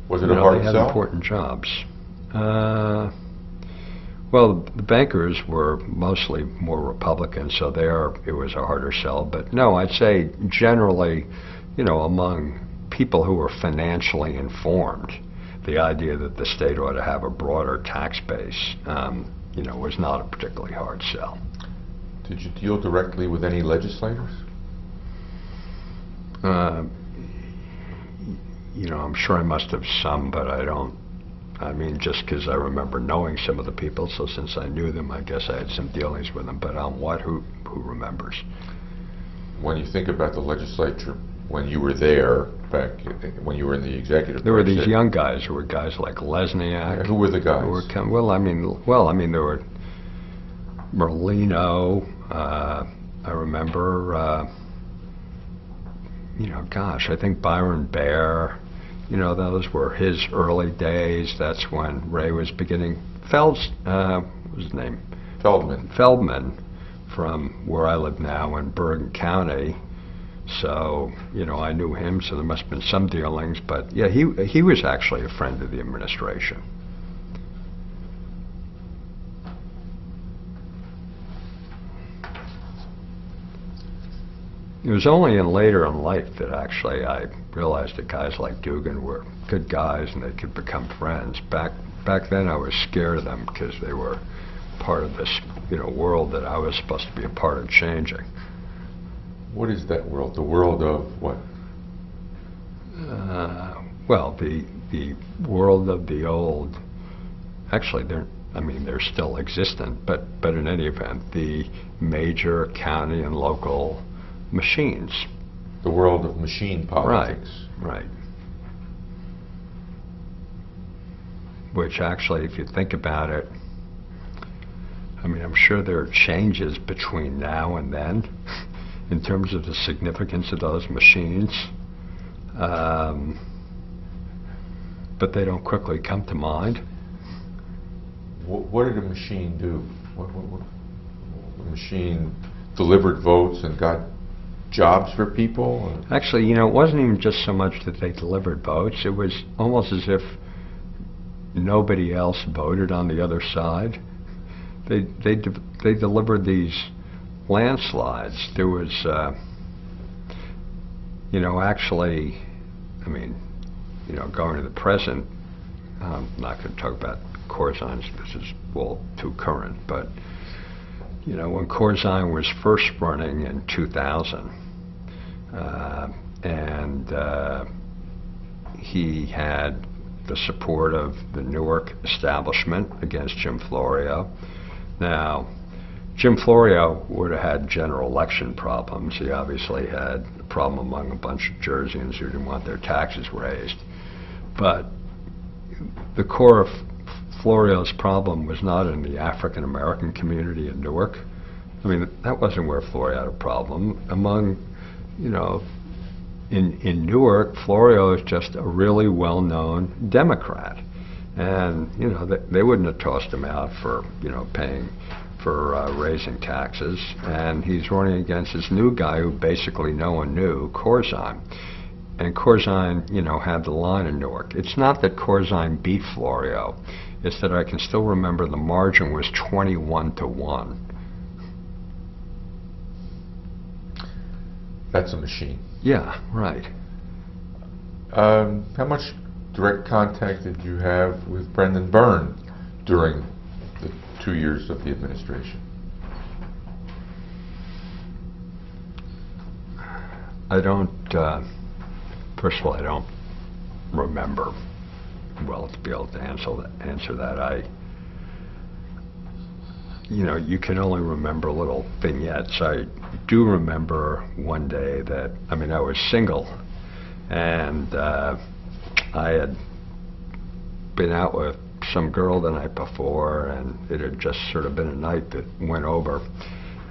[SPEAKER 3] was it a hard
[SPEAKER 2] they had
[SPEAKER 3] sell?
[SPEAKER 2] important jobs. Well, the bankers were mostly more Republican, so it was a harder sell. But no, I'd say generally, you know, among people who were financially informed, the idea that the state ought to have a broader tax base, you know, was not a particularly hard sell.
[SPEAKER 3] Did you deal directly with any legislators?
[SPEAKER 2] You know, I'm sure I must have some, but I don't. I mean, just because I remember knowing some of the people, so since I knew them, I guess I had some dealings with them. But on what? Who remembers?
[SPEAKER 3] When you think about the legislature, when you were there, back when you were in the executive,
[SPEAKER 2] There were these young guys. There were guys like Lesniak.
[SPEAKER 3] Who were the guys?
[SPEAKER 2] Well, I mean, there were Merlino. I remember. You know, gosh, I think Byron Bear. You know, those were his early days. That's when Ray was beginning. What was his name? Feldman, from where I live now in Bergen County. So, you know, I knew him, so there must have been some dealings. But yeah, he was actually a friend of the administration. It was only later in life that actually I realized that guys like Dugan were good guys and they could become friends. Back then I was scared of them because they were part of this, you know, world that I was supposed to be a part of changing.
[SPEAKER 3] What is that world? The world of what?
[SPEAKER 2] Well, the world of the old. Actually, they're still existent, but in any event, the major county and local machines.
[SPEAKER 3] The world of machine politics.
[SPEAKER 2] Right. Which actually, if you think about it, I mean, I'm sure there are changes between now and then in terms of the significance of those machines, but they don't quickly come to mind.
[SPEAKER 3] What did a machine do? What a machine delivered votes and got jobs for people?
[SPEAKER 2] Actually, you know, it wasn't even just so much that they delivered votes. It was almost as if nobody else voted on the other side. They delivered these landslides. There was, you know, actually, I mean, you know, going to the present, I'm not going to talk about Corzine's, this is all too current, but, you know, when Corzine was first running in 2000, he had the support of the Newark establishment against Jim Florio. Now, Jim Florio would have had general election problems. He obviously had a problem among a bunch of Jerseyans who didn't want their taxes raised. But the core of Florio's problem was not in the African American community in Newark. I mean, that wasn't where Florio had a problem. Among, you know, in Newark, Florio is just a really well-known Democrat. And, you know, they wouldn't have tossed him out for, you know, paying for raising taxes. And he's running against this new guy who basically no one knew, Corzine. And Corzine, you know, had the line in Newark. It's not that Corzine beat Florio. It's that I can still remember the margin was 21-1.
[SPEAKER 3] That's a machine.
[SPEAKER 2] Yeah, right.
[SPEAKER 3] How much direct contact did you have with Brendan Byrne during the 2 years of the administration?
[SPEAKER 2] I don't, first of all, I don't remember well to be able to answer that. You can only remember little vignettes. I do remember one day that, I was single, and I had been out with some girl the night before, and it had just sort of been a night that went over.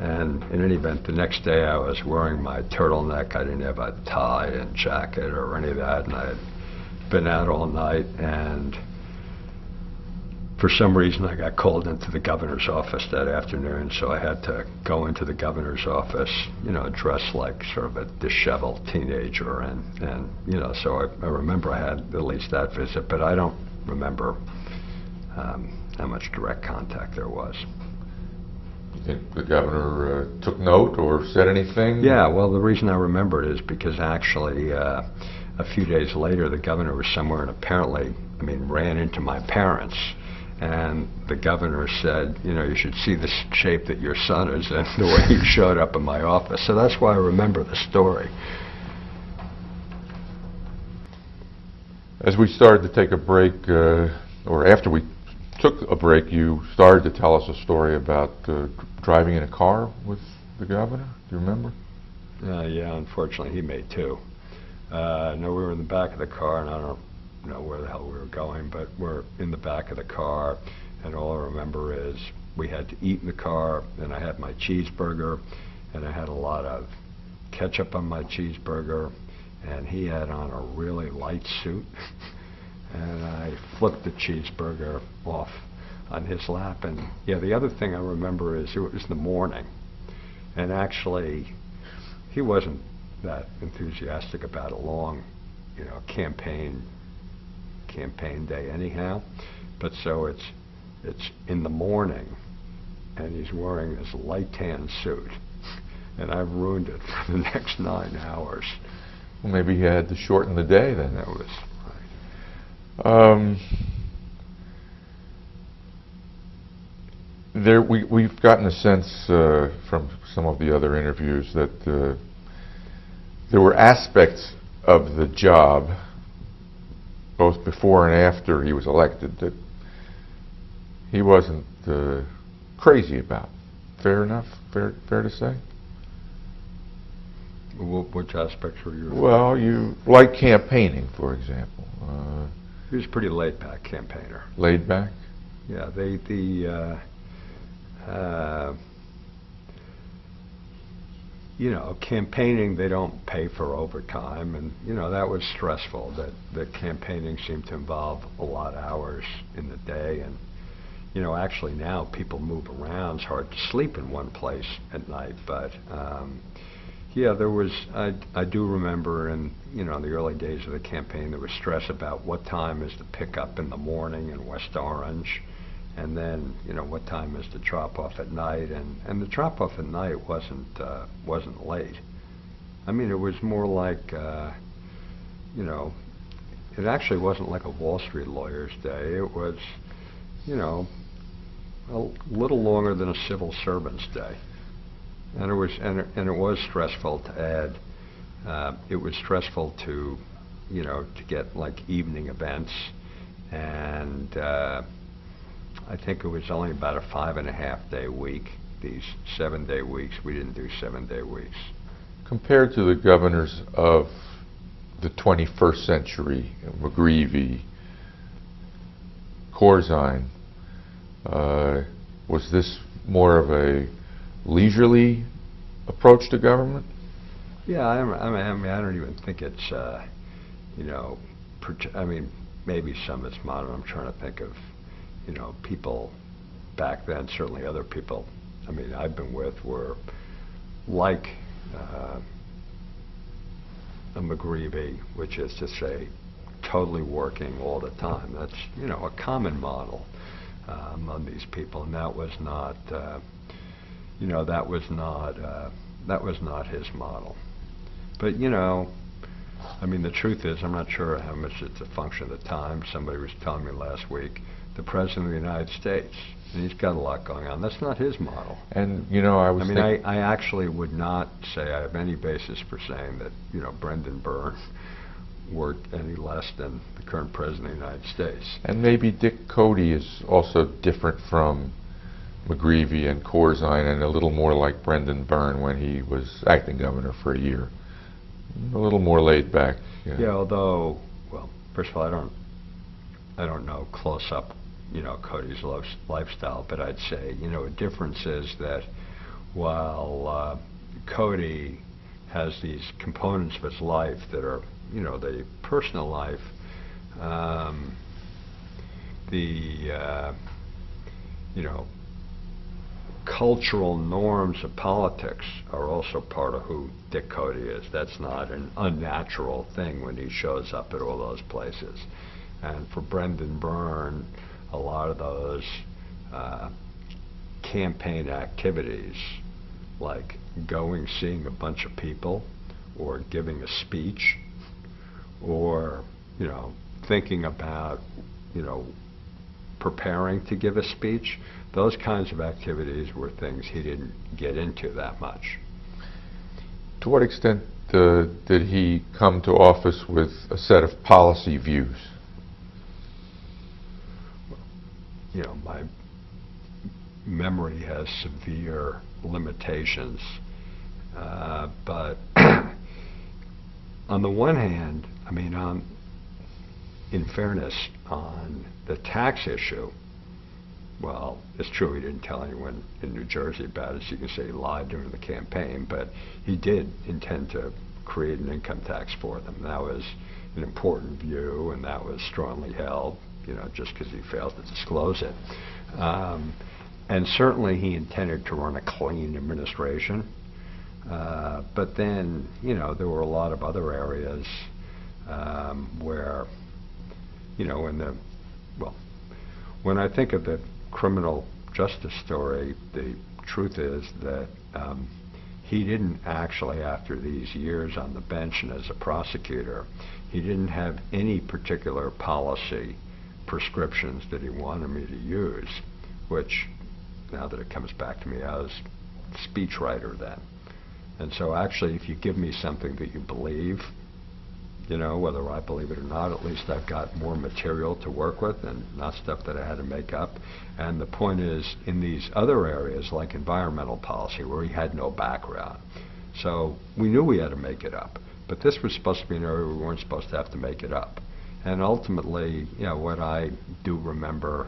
[SPEAKER 2] And in any event, the next day I was wearing my turtleneck. I didn't have a tie and jacket or any of that, and I had been out all night, and for some reason I got called into the governor's office that afternoon, so I had to go into the governor's office, dressed like sort of a disheveled teenager, and so I remember I had at least that visit, but I don't remember how much direct contact there was.
[SPEAKER 3] You think the governor took note or said anything?
[SPEAKER 2] Yeah, well, the reason I remember it is because actually a few days later the governor was somewhere and apparently, ran into my parents. And the governor said, you should see the shape that your son is in, the way he showed up in my office. So that's why I remember the story.
[SPEAKER 3] As we started to take a break, or after we took a break, you started to tell us a story about driving in a car with the governor. Do you remember?
[SPEAKER 2] Yeah, unfortunately, he may too. No, we were in the back of the car, and I don't know where the hell we were going, but we're in the back of the car, and all I remember is we had to eat in the car, and I had my cheeseburger, and I had a lot of ketchup on my cheeseburger, and he had on a really light suit, and I flipped the cheeseburger off on his lap. And yeah, the other thing I remember is it was the morning, and actually he wasn't that enthusiastic about a long, campaign day anyhow, but so it's in the morning, and he's wearing this light tan suit, and I've ruined it for the next 9 hours.
[SPEAKER 3] Well, maybe he had to shorten the day then.
[SPEAKER 2] That was
[SPEAKER 3] right. We've gotten a sense from some of the other interviews that there were aspects of the job, both before and after he was elected, that he wasn't crazy about. Fair enough? Fair to say?
[SPEAKER 2] Which aspects were you?
[SPEAKER 3] Well, you like campaigning, for example.
[SPEAKER 2] He was a pretty laid-back campaigner.
[SPEAKER 3] Laid back?
[SPEAKER 2] Yeah, campaigning, they don't pay for overtime, and that was stressful. That campaigning seemed to involve a lot of hours in the day, and actually now people move around. It's hard to sleep in one place at night, but yeah, there was. I do remember in the early days of the campaign there was stress about what time is the pickup in the morning in West Orange, and then what time is the drop off at night, and the drop off at night wasn't late. It was more like it actually wasn't like a Wall Street lawyer's day. It was a little longer than a civil servant's day, and it was stressful to add. It was stressful to to get like evening events, and I think it was only about a 5.5-day week. These 7-day weeks, we didn't do 7-day weeks.
[SPEAKER 3] Compared to the governors of the 21st century, McGreevey, Corzine, was this more of a leisurely approach to government?
[SPEAKER 2] Yeah, I don't even think it's, maybe some it's modern. I'm trying to think of, people back then, certainly other people, I've been with were like a McGreevey, which is to say totally working all the time. That's, a common model among these people, and that was not, that was not his model. But, the truth is, I'm not sure how much it's a function of the time. Somebody was telling me last week the President of the United States. And he's got a lot going on. That's not his model.
[SPEAKER 3] And, you know, I was
[SPEAKER 2] I mean,
[SPEAKER 3] thinking...
[SPEAKER 2] I actually would not say I have any basis for saying that, you know, Brendan Byrne worked any less than the current President of the United States.
[SPEAKER 3] And maybe Dick Cody is also different from McGreevey and Corzine, and a little more like Brendan Byrne when he was acting governor for a year. A little more laid back.
[SPEAKER 2] Yeah, although, well, first of all, I don't know close up, you know, Cody's lifestyle, but I'd say, you know, a difference is that while Cody has these components of his life that are, you know, the personal life, you know, cultural norms of politics are also part of who Dick Cody is. That's not an unnatural thing when he shows up at all those places. And for Brendan Byrne, a lot of those campaign activities, like seeing a bunch of people, or giving a speech, or, you know, thinking about, you know, preparing to give a speech, those kinds of activities were things he didn't get into that much.
[SPEAKER 3] To what extent did he come to office with a set of policy views?
[SPEAKER 2] You know, my memory has severe limitations, but on the one hand, I mean, in fairness, on the tax issue, well, it's true he didn't tell anyone in New Jersey about it, so you can say he lied during the campaign, but he did intend to create an income tax for them. That was an important view, and that was strongly held, you know, just because he failed to disclose it. And certainly he intended to run a clean administration. But then, you know, there were a lot of other areas where, you know, when I think of the criminal justice story, the truth is that he didn't actually, after these years on the bench and as a prosecutor, he didn't have any particular policy prescriptions that he wanted me to use, which, now that it comes back to me, I was a speechwriter then. And so actually, if you give me something that you believe, you know, whether I believe it or not, at least I've got more material to work with and not stuff that I had to make up. And the point is, in these other areas, like environmental policy, where he had no background, so we knew we had to make it up. But this was supposed to be an area we weren't supposed to have to make it up. And ultimately, you know, what I do remember,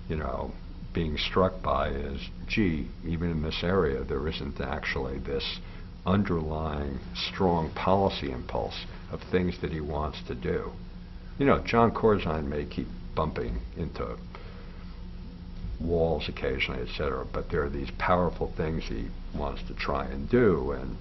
[SPEAKER 2] you know, being struck by is, gee, even in this area, there isn't actually this underlying strong policy impulse of things that he wants to do. You know, John Corzine may keep bumping into walls occasionally, et cetera, but there are these powerful things he wants to try and do, and,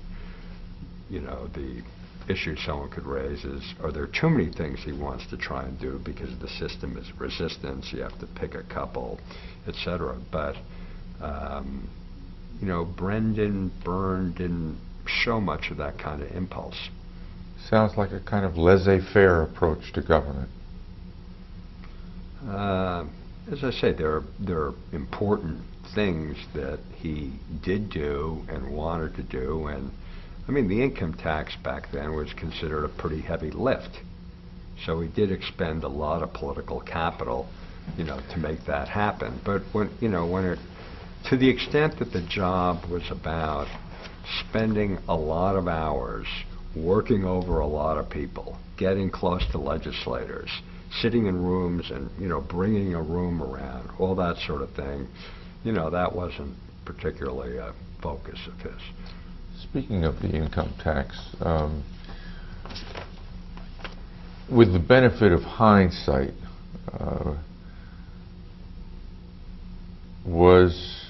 [SPEAKER 2] you know, the issue someone could raise is, are there too many things he wants to try and do because the system is resistant, so you have to pick a couple, et cetera. But, you know, Brendan Byrne didn't show much of that kind of impulse.
[SPEAKER 3] Sounds like a kind of laissez-faire approach to government.
[SPEAKER 2] As I say, there are important things that he did do and wanted to do, and I mean, the income tax back then was considered a pretty heavy lift. So he did expend a lot of political capital, you know, to make that happen. But when, you know, to the extent that the job was about spending a lot of hours working over a lot of people, getting close to legislators, sitting in rooms and, you know, bringing a room around, all that sort of thing, you know, that wasn't particularly a focus of his.
[SPEAKER 3] Speaking of the income tax, with the benefit of hindsight, was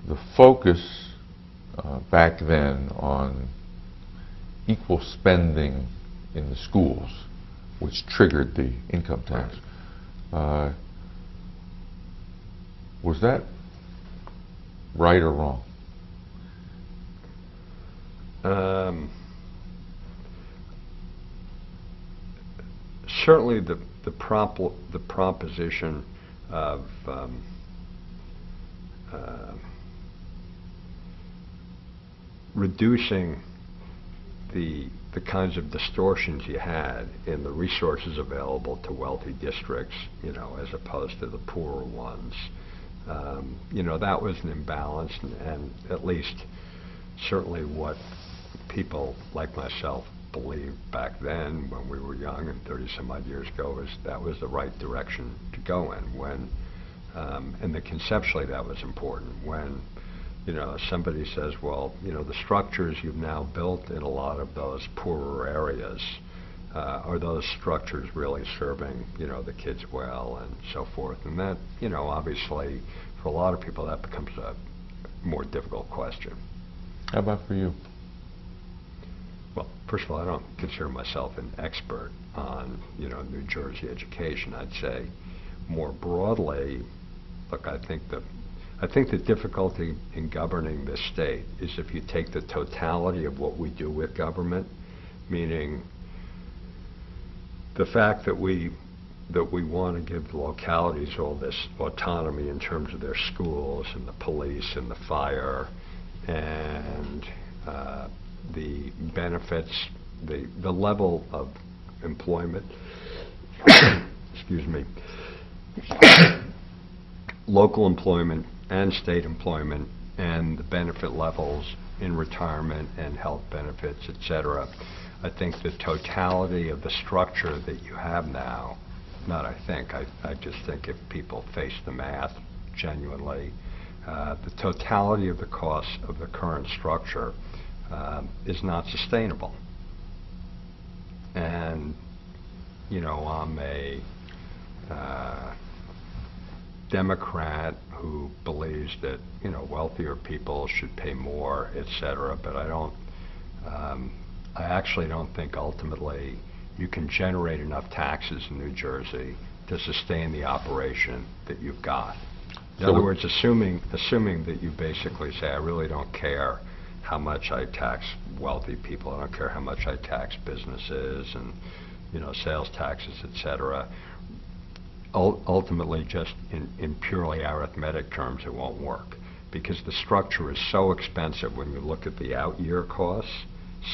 [SPEAKER 3] the focus back then on equal spending in the schools, which triggered the income tax, was that right or wrong?
[SPEAKER 2] Certainly the proposition of reducing the kinds of distortions you had in the resources available to wealthy districts, as opposed to the poorer ones. That was an imbalance, and at least certainly what people like myself believed back then when we were young and 30 some odd years ago was that was the right direction to go in. And that conceptually that was important. When somebody says, well, the structures you've now built in a lot of those poorer areas, are those structures really serving, the kids well and so forth? And that, obviously, for a lot of people, that becomes a more difficult question.
[SPEAKER 3] How about for you?
[SPEAKER 2] Well, first of all, I don't consider myself an expert on, New Jersey education. I'd say more broadly, look, I think the difficulty in governing this state is if you take the totality of what we do with government, meaning the fact that we want to give the localities all this autonomy in terms of their schools and the police and the fire and the benefits, the level of employment, excuse me, local employment and state employment and the benefit levels in retirement and health benefits, et cetera. I think the totality of the structure that you have now, I just think if people face the math genuinely, the totality of the costs of the current structure is not sustainable. And, I'm a Democrat who believes that, wealthier people should pay more, et cetera, but I actually don't think ultimately you can generate enough taxes in New Jersey to sustain the operation that you've got. In other words, assuming that you basically say, I really don't care how much I tax wealthy people, I don't care how much I tax businesses and, sales taxes, et cetera. Ultimately, just in purely arithmetic terms, it won't work because the structure is so expensive when you look at the out-year costs,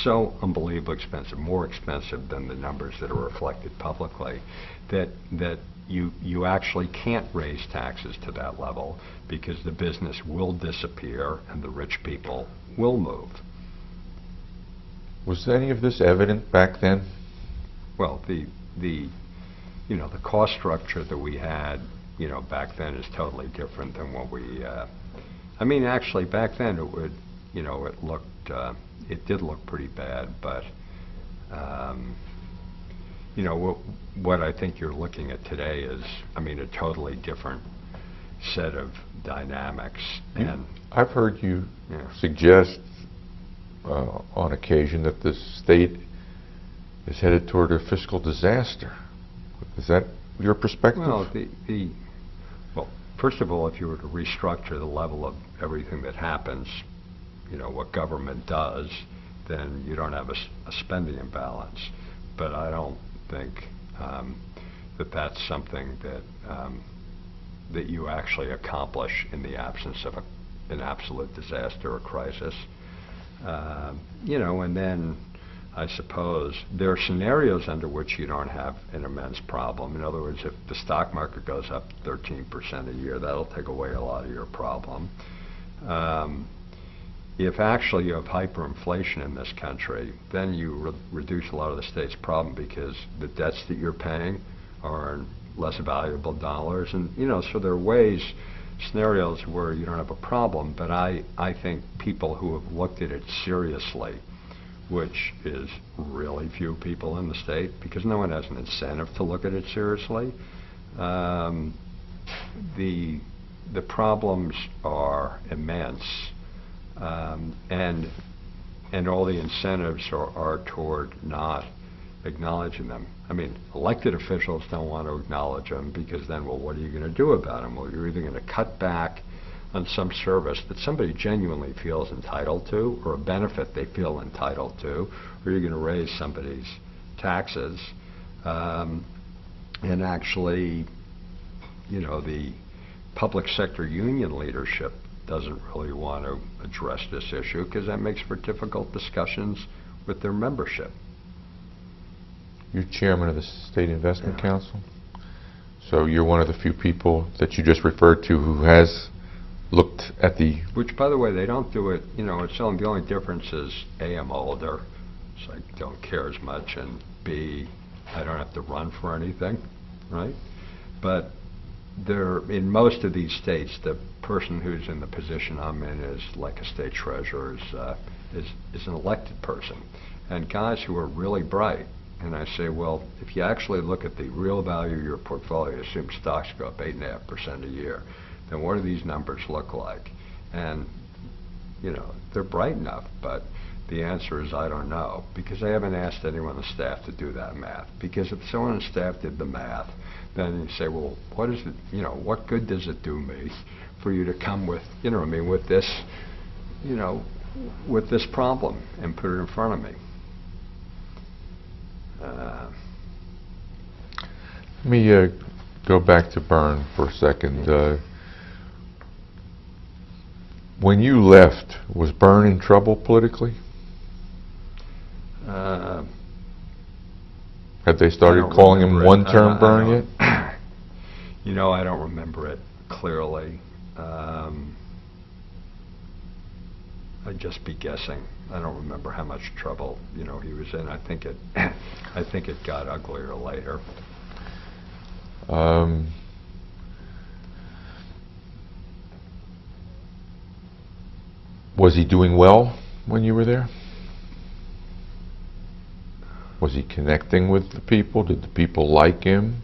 [SPEAKER 2] so unbelievably expensive, more expensive than the numbers that are reflected publicly, that you actually can't raise taxes to that level because the business will disappear and the rich people will move.
[SPEAKER 3] Was any of this evident back then?
[SPEAKER 2] Well, the cost structure that we had, back then is totally different than what we. Actually, back then it did look pretty bad, but what I think you're looking at today is, a totally different set of dynamics. And
[SPEAKER 3] I've heard you suggest on occasion that the state is headed toward a fiscal disaster. Is that your perspective?
[SPEAKER 2] Well, well, first of all, if you were to restructure the level of everything that happens, what government does, then you don't have a spending imbalance. But I don't think that that's something that you actually accomplish in the absence of an absolute disaster or crisis. And then I suppose there are scenarios under which you don't have an immense problem. In other words, if the stock market goes up 13% a year, that'll take away a lot of your problem. If actually you have hyperinflation in this country, then you reduce a lot of the state's problem because the debts that you're paying are in less valuable dollars. And, so there are scenarios where you don't have a problem, but I think people who have looked at it seriously, which is really few people in the state, because no one has an incentive to look at it seriously, the problems are immense. And all the incentives are toward not acknowledging them. Elected officials don't want to acknowledge them because then, well, what are you going to do about them? Well, you're either going to cut back on some service that somebody genuinely feels entitled to, or a benefit they feel entitled to, or you're going to raise somebody's taxes. And actually, you know, the public sector union leadership doesn't really want to address this issue because that makes for difficult discussions with their membership.
[SPEAKER 3] You're chairman of the State Investment Council, so you're one of the few people that you just referred to who has looked at the...
[SPEAKER 2] Which, by the way, they don't do it, you know, it's only, the only difference is A, I'm older, so I don't care as much, and B, I don't have to run for anything, right? But there, in most of these states, the person who's in the position I'm in is like a state treasurer, is an elected person. And guys who are really bright, and I say, well, if you actually look at the real value of your portfolio, assume stocks go up 8.5% a year, then what do these numbers look like? And, you know, they're bright enough, but the answer is I don't know, because I haven't asked anyone on the staff to do that math. Because if someone on the staff did the math, then you say, well, what is it, you know, what good does it do me for you to come with, you know what I mean, with this, you know, with this problem and put it in front of me?
[SPEAKER 3] Let me go back to Byrne for a second. When you left, was Byrne in trouble politically? Had they started calling him one-term Byrne yet?
[SPEAKER 2] You know, I don't remember it clearly. I'd just be guessing. I don't remember how much trouble, you know, he was in. I think it got uglier later.
[SPEAKER 3] Was he doing well when you were there? Was he connecting with the people? Did the people like him?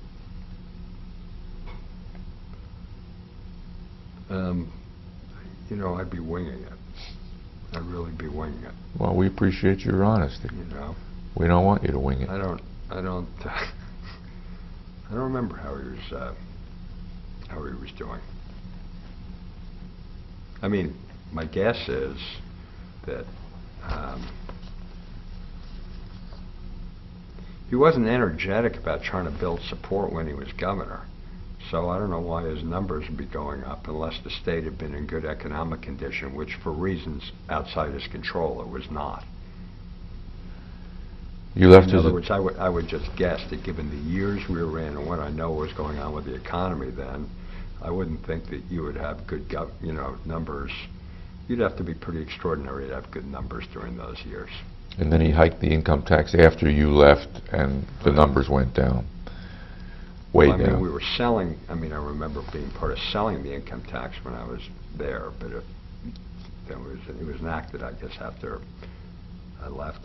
[SPEAKER 2] You know, I'd be winging it. I'd really be winging it.
[SPEAKER 3] Well, we appreciate your honesty.
[SPEAKER 2] You know,
[SPEAKER 3] we don't want you to wing it.
[SPEAKER 2] I don't remember how he was doing. I mean, my guess is that he wasn't energetic about trying to build support when he was governor. So I don't know why his numbers would be going up unless the state had been in good economic condition, which for reasons outside his control it was not.
[SPEAKER 3] You left
[SPEAKER 2] in other words, I would just guess that given the years we were in and what I know was going on with the economy then, I wouldn't think that you would have good numbers. You'd have to be pretty extraordinary to have good numbers during those years.
[SPEAKER 3] And then he hiked the income tax after you left, and the numbers went down. Way down.
[SPEAKER 2] I mean, we were selling. I mean, I remember being part of selling the income tax when I was there, but it was enacted, I guess, after I left.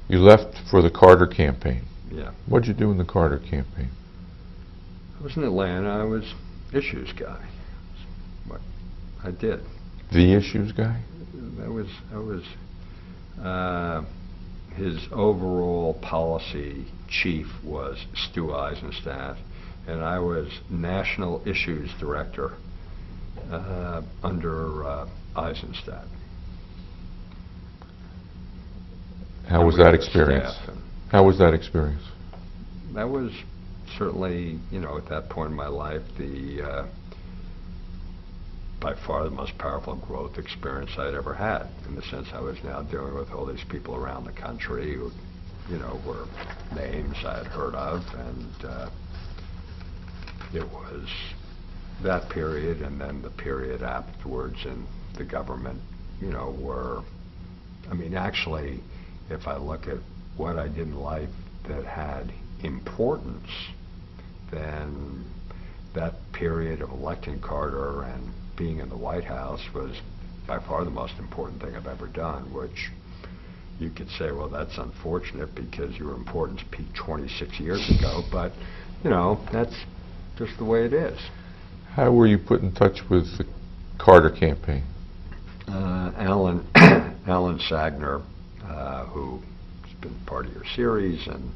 [SPEAKER 3] You left for the Carter campaign.
[SPEAKER 2] Yeah.
[SPEAKER 3] What'd you do in the Carter campaign?
[SPEAKER 2] I was in Atlanta. I was issues guy. That's what I did.
[SPEAKER 3] The issues guy?
[SPEAKER 2] I was his overall policy chief was Stu Eisenstadt, and I was national issues director under Eisenstadt.
[SPEAKER 3] How was that experience? How was that experience?
[SPEAKER 2] That was certainly, you know, at that point in my life, by far the most powerful growth experience I'd ever had, in the sense I was now dealing with all these people around the country who, you know, were names I had heard of, and it was that period and then the period afterwards in the government, you know, were, I mean, actually, if I look at what I did in life that had importance, then that period of electing Carter and being in the White House was by far the most important thing I've ever done, which you could say, well, that's unfortunate because your importance peaked 26 years ago, but, you know, that's just the way it is.
[SPEAKER 3] How were you put in touch with the Carter campaign?
[SPEAKER 2] Alan Sagner, who's been part of your series and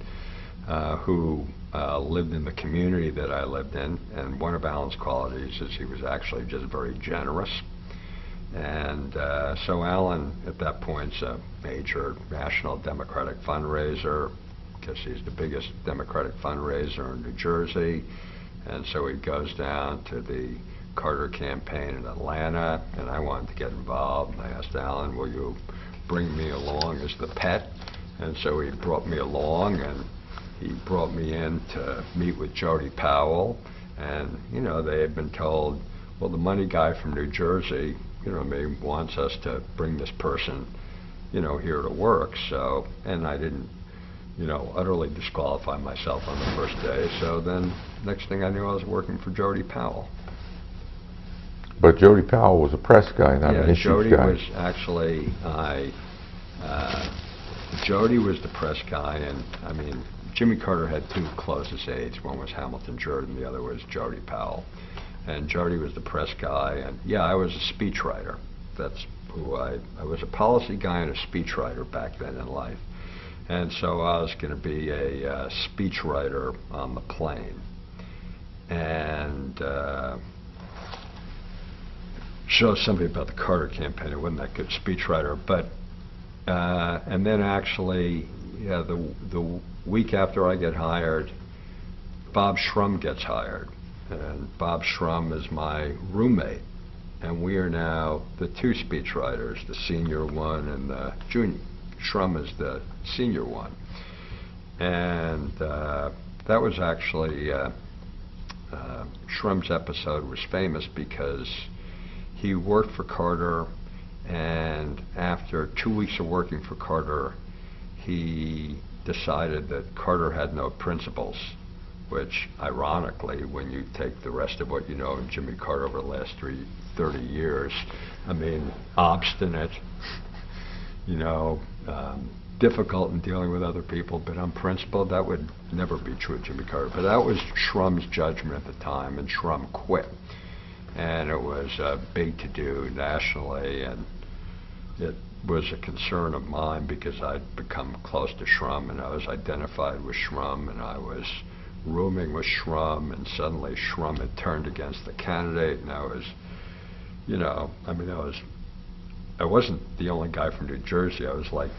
[SPEAKER 2] who lived in the community that I lived in, and one of Alan's qualities is he was actually just very generous. And so Alan, at that point, is a major national Democratic fundraiser, because he's the biggest Democratic fundraiser in New Jersey. And so he goes down to the Carter campaign in Atlanta, and I wanted to get involved. And I asked Alan, will you bring me along as the pet? And so he brought me along, and he brought me in to meet with Jody Powell. And, you know, they had been told, well, the money guy from New Jersey, you know, maybe wants us to bring this person, you know, here to work. So, and I didn't, you know, utterly disqualify myself on the first day. So then, next thing I knew, I was working for Jody Powell.
[SPEAKER 3] But Jody Powell was a press guy, not an issues
[SPEAKER 2] Jody
[SPEAKER 3] guy.
[SPEAKER 2] was actually, Jody was the press guy, and I mean, Jimmy Carter had two closest aides. One was Hamilton Jordan, the other was Jody Powell. And Jody was the press guy, and yeah, I was a speechwriter. That's who I was, a policy guy and a speechwriter back then in life. And so I was going to be a speechwriter on the plane. And show somebody about the Carter campaign. I wasn't that good speechwriter, but and then actually, yeah, the week after I get hired, Bob Shrum gets hired, and Bob Shrum is my roommate, and we are now the two speechwriters, the senior one and the junior. Shrum is the senior one, and that was actually Shrum's episode was famous because he worked for Carter, and after 2 weeks of working for Carter, he decided that Carter had no principles, which ironically, when you take the rest of what you know of Jimmy Carter over the last 30 years, I mean, obstinate, you know, difficult in dealing with other people, but unprincipled, that would never be true of Jimmy Carter. But that was Shrum's judgment at the time, and Shrum quit. And it was a big to-do nationally, and it was a concern of mine because I'd become close to Shrum, and I was identified with Shrum, and I was rooming with Shrum, and suddenly Shrum had turned against the candidate, and I was, you know, I mean, I wasn't the only guy from New Jersey. I was like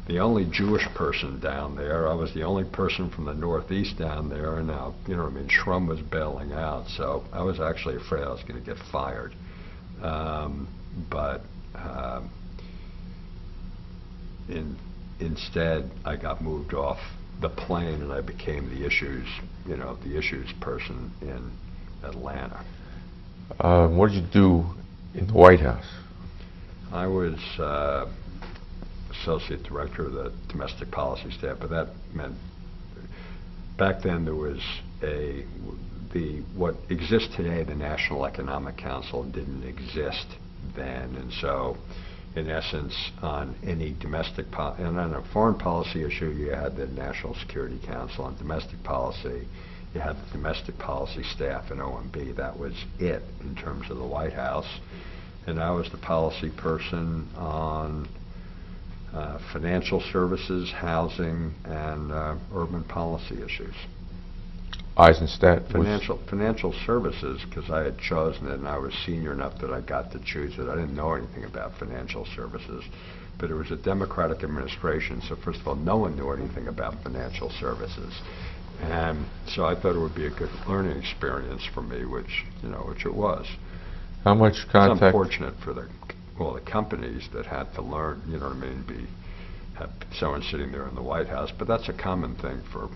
[SPEAKER 2] the only Jewish person down there. I was the only person from the Northeast down there, and now, you know what I mean, Shrum was bailing out, so I was actually afraid I was going to get fired. Instead, I got moved off the plane, and I became the issues, you know, the issues person in Atlanta.
[SPEAKER 3] What did you do in the White House?
[SPEAKER 2] I was associate director of the domestic policy staff, but that meant back then there was what exists today, the National Economic Council, didn't exist then, and so in essence, on any domestic and on a foreign policy issue, you had the National Security Council. On domestic policy, you had the domestic policy staff in OMB. That was it in terms of the White House. And I was the policy person on financial services, housing, and urban policy issues.
[SPEAKER 3] Eisenstadt?
[SPEAKER 2] Financial services, because I had chosen it, and I was senior enough that I got to choose it. I didn't know anything about financial services, but it was a Democratic administration, so first of all, no one knew anything about financial services. And so I thought it would be a good learning experience for me, which it was.
[SPEAKER 3] How much contact?
[SPEAKER 2] It's unfortunate for the companies that had to learn, you know what I mean, have someone sitting there in the White House, but that's a common thing for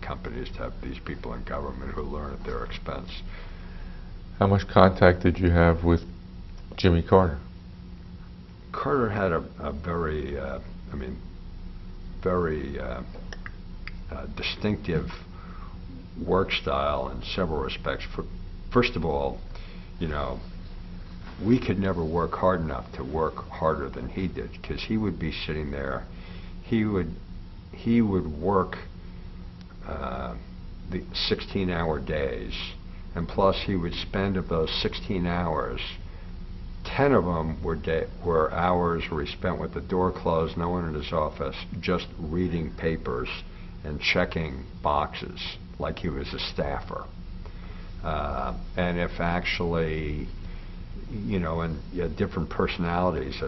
[SPEAKER 2] companies to have these people in government who learn at their expense.
[SPEAKER 3] How much contact did you have with Jimmy Carter?
[SPEAKER 2] Carter had a very, distinctive work style in several respects. First of all, we could never work hard enough to work harder than he did, because he would be sitting there, he would work the 16-hour days, and plus he would spend of those 16 hours, 10 of them were hours where he spent with the door closed, no one in his office, just reading papers and checking boxes like he was a staffer. And if actually, and you had different personalities.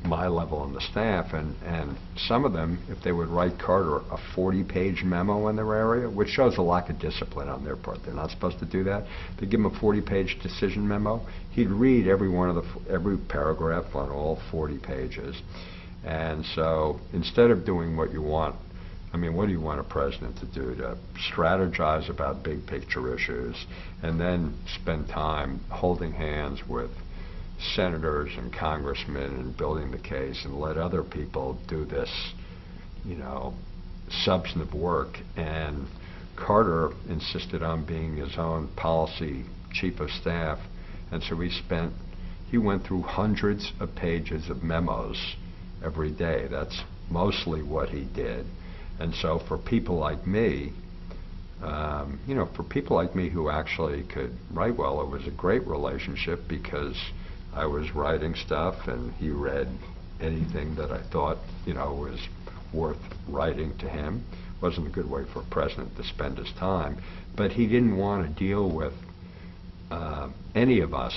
[SPEAKER 2] my level on the staff, and some of them, if they would write Carter a 40-page memo in their area, which shows a lack of discipline on their part. They're not supposed to do that. They give him a 40-page decision memo. He'd read every paragraph on all 40 pages. And so instead of doing what you want, I mean, what do you want a president to do? To strategize about big picture issues and then spend time holding hands with senators and congressmen and building the case and let other people do this, you know, substantive work. And Carter insisted on being his own policy chief of staff, and so he went through hundreds of pages of memos every day. That's mostly what he did. And so for people like me, you know, for people like me who actually could write well, it was a great relationship because I was writing stuff and he read anything that I thought, you know, was worth writing to him. Wasn't a good way for a president to spend his time, but he didn't want to deal with any of us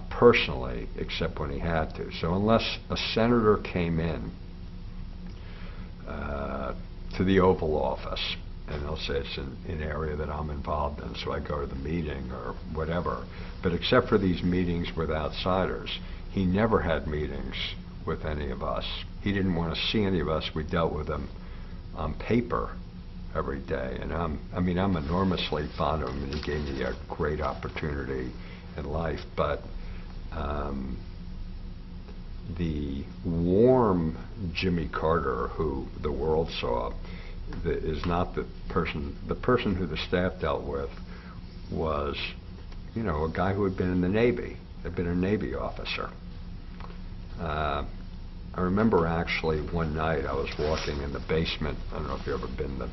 [SPEAKER 2] personally except when he had to. So unless a senator came in to the Oval Office, and they'll say it's an area that I'm involved in, so I go to the meeting or whatever. But except for these meetings with outsiders, he never had meetings with any of us. He didn't want to see any of us. We dealt with him on paper every day. And I'm enormously fond of him, and he gave me a great opportunity in life. But the warm Jimmy Carter who the world saw is not the person. The person who the staff dealt with was, you know, a guy who had been in the Navy, had been a Navy officer. I remember actually one night I was walking in the basement. I don't know if you've ever been in the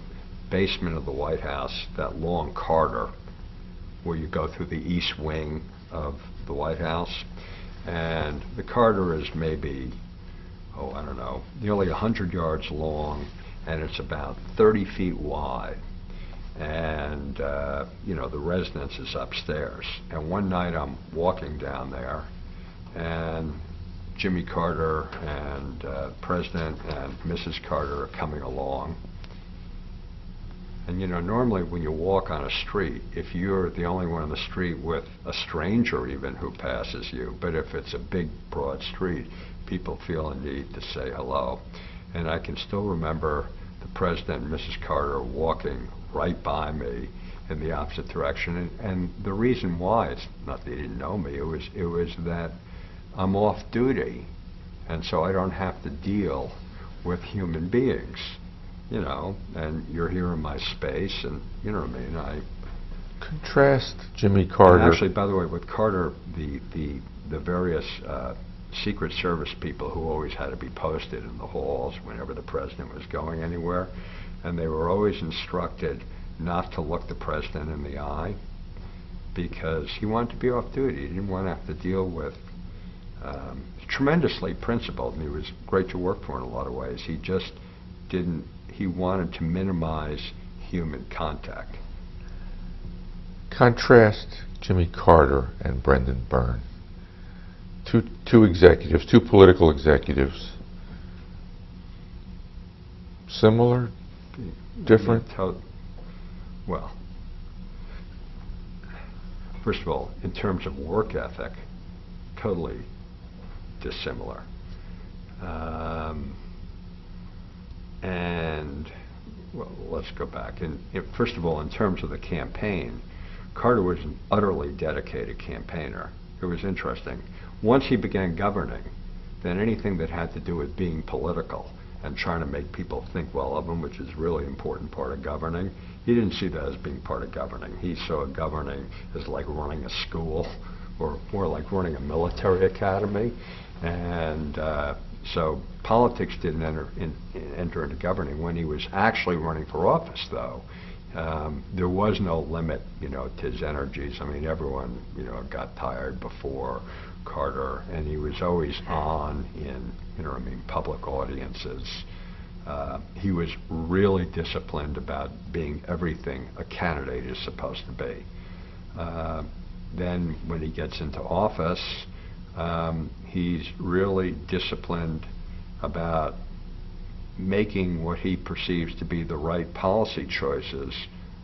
[SPEAKER 2] basement of the White House, that long corridor where you go through the east wing of the White House. And the corridor is maybe, I don't know, nearly 100 yards long, and it's about 30 feet wide. And, you know, the residence is upstairs. And one night I'm walking down there, and Jimmy Carter and President and Mrs. Carter are coming along. And, you know, normally when you walk on a street, if you're the only one on the street with a stranger even who passes you, but if it's a big, broad street, people feel a need to say hello. And I can still remember the President and Mrs. Carter walking right by me in the opposite direction. And the reason why, it's not they didn't know me, it was that I'm off duty, and so I don't have to deal with human beings, you know, and you're here in my space, and you know what I mean.
[SPEAKER 3] Contrast Jimmy Carter.
[SPEAKER 2] And actually, by the way, with Carter, the various Secret Service people who always had to be posted in the halls whenever the president was going anywhere, and they were always instructed not to look the president in the eye because he wanted to be off duty. He didn't want to have to deal with tremendously principled, and he was great to work for in a lot of ways. He just didn't, he wanted to minimize human contact.
[SPEAKER 3] Contrast Jimmy Carter and Brendan Byrne. Two executives, two political executives. Similar? Different?
[SPEAKER 2] Well, first of all, in terms of work ethic, totally dissimilar. And, well, let's go back. First of all, in terms of the campaign, Carter was an utterly dedicated campaigner. It was interesting. Once he began governing, then anything that had to do with being political and trying to make people think well of him, which is a really important part of governing, he didn't see that as being part of governing. He saw governing as like running a school, or more like running a military academy. And so politics didn't enter into governing. When he was actually running for office, though, there was no limit, you know, to his energies. I mean, everyone, you know, got tired before Carter, and he was always on in, you know, I mean, public audiences. He was really disciplined about being everything a candidate is supposed to be. Then when he gets into office, He's really disciplined about making what he perceives to be the right policy choices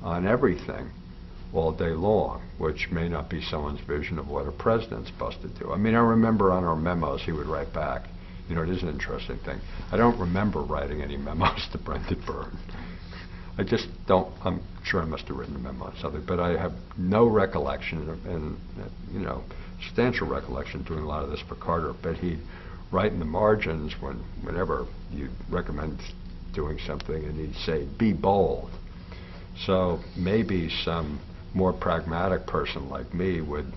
[SPEAKER 2] on everything all day long, which may not be someone's vision of what a president's supposed to do. I mean, I remember on our memos he would write back. You know, it is an interesting thing. I don't remember writing any memos to Brendan Byrne. I just don't. I'm sure I must have written a memo on something, but I have no recollection and you know, substantial recollection doing a lot of this for Carter. But he'd write in the margins whenever you recommend doing something, and he'd say, "Be bold." So maybe some more pragmatic person like me would,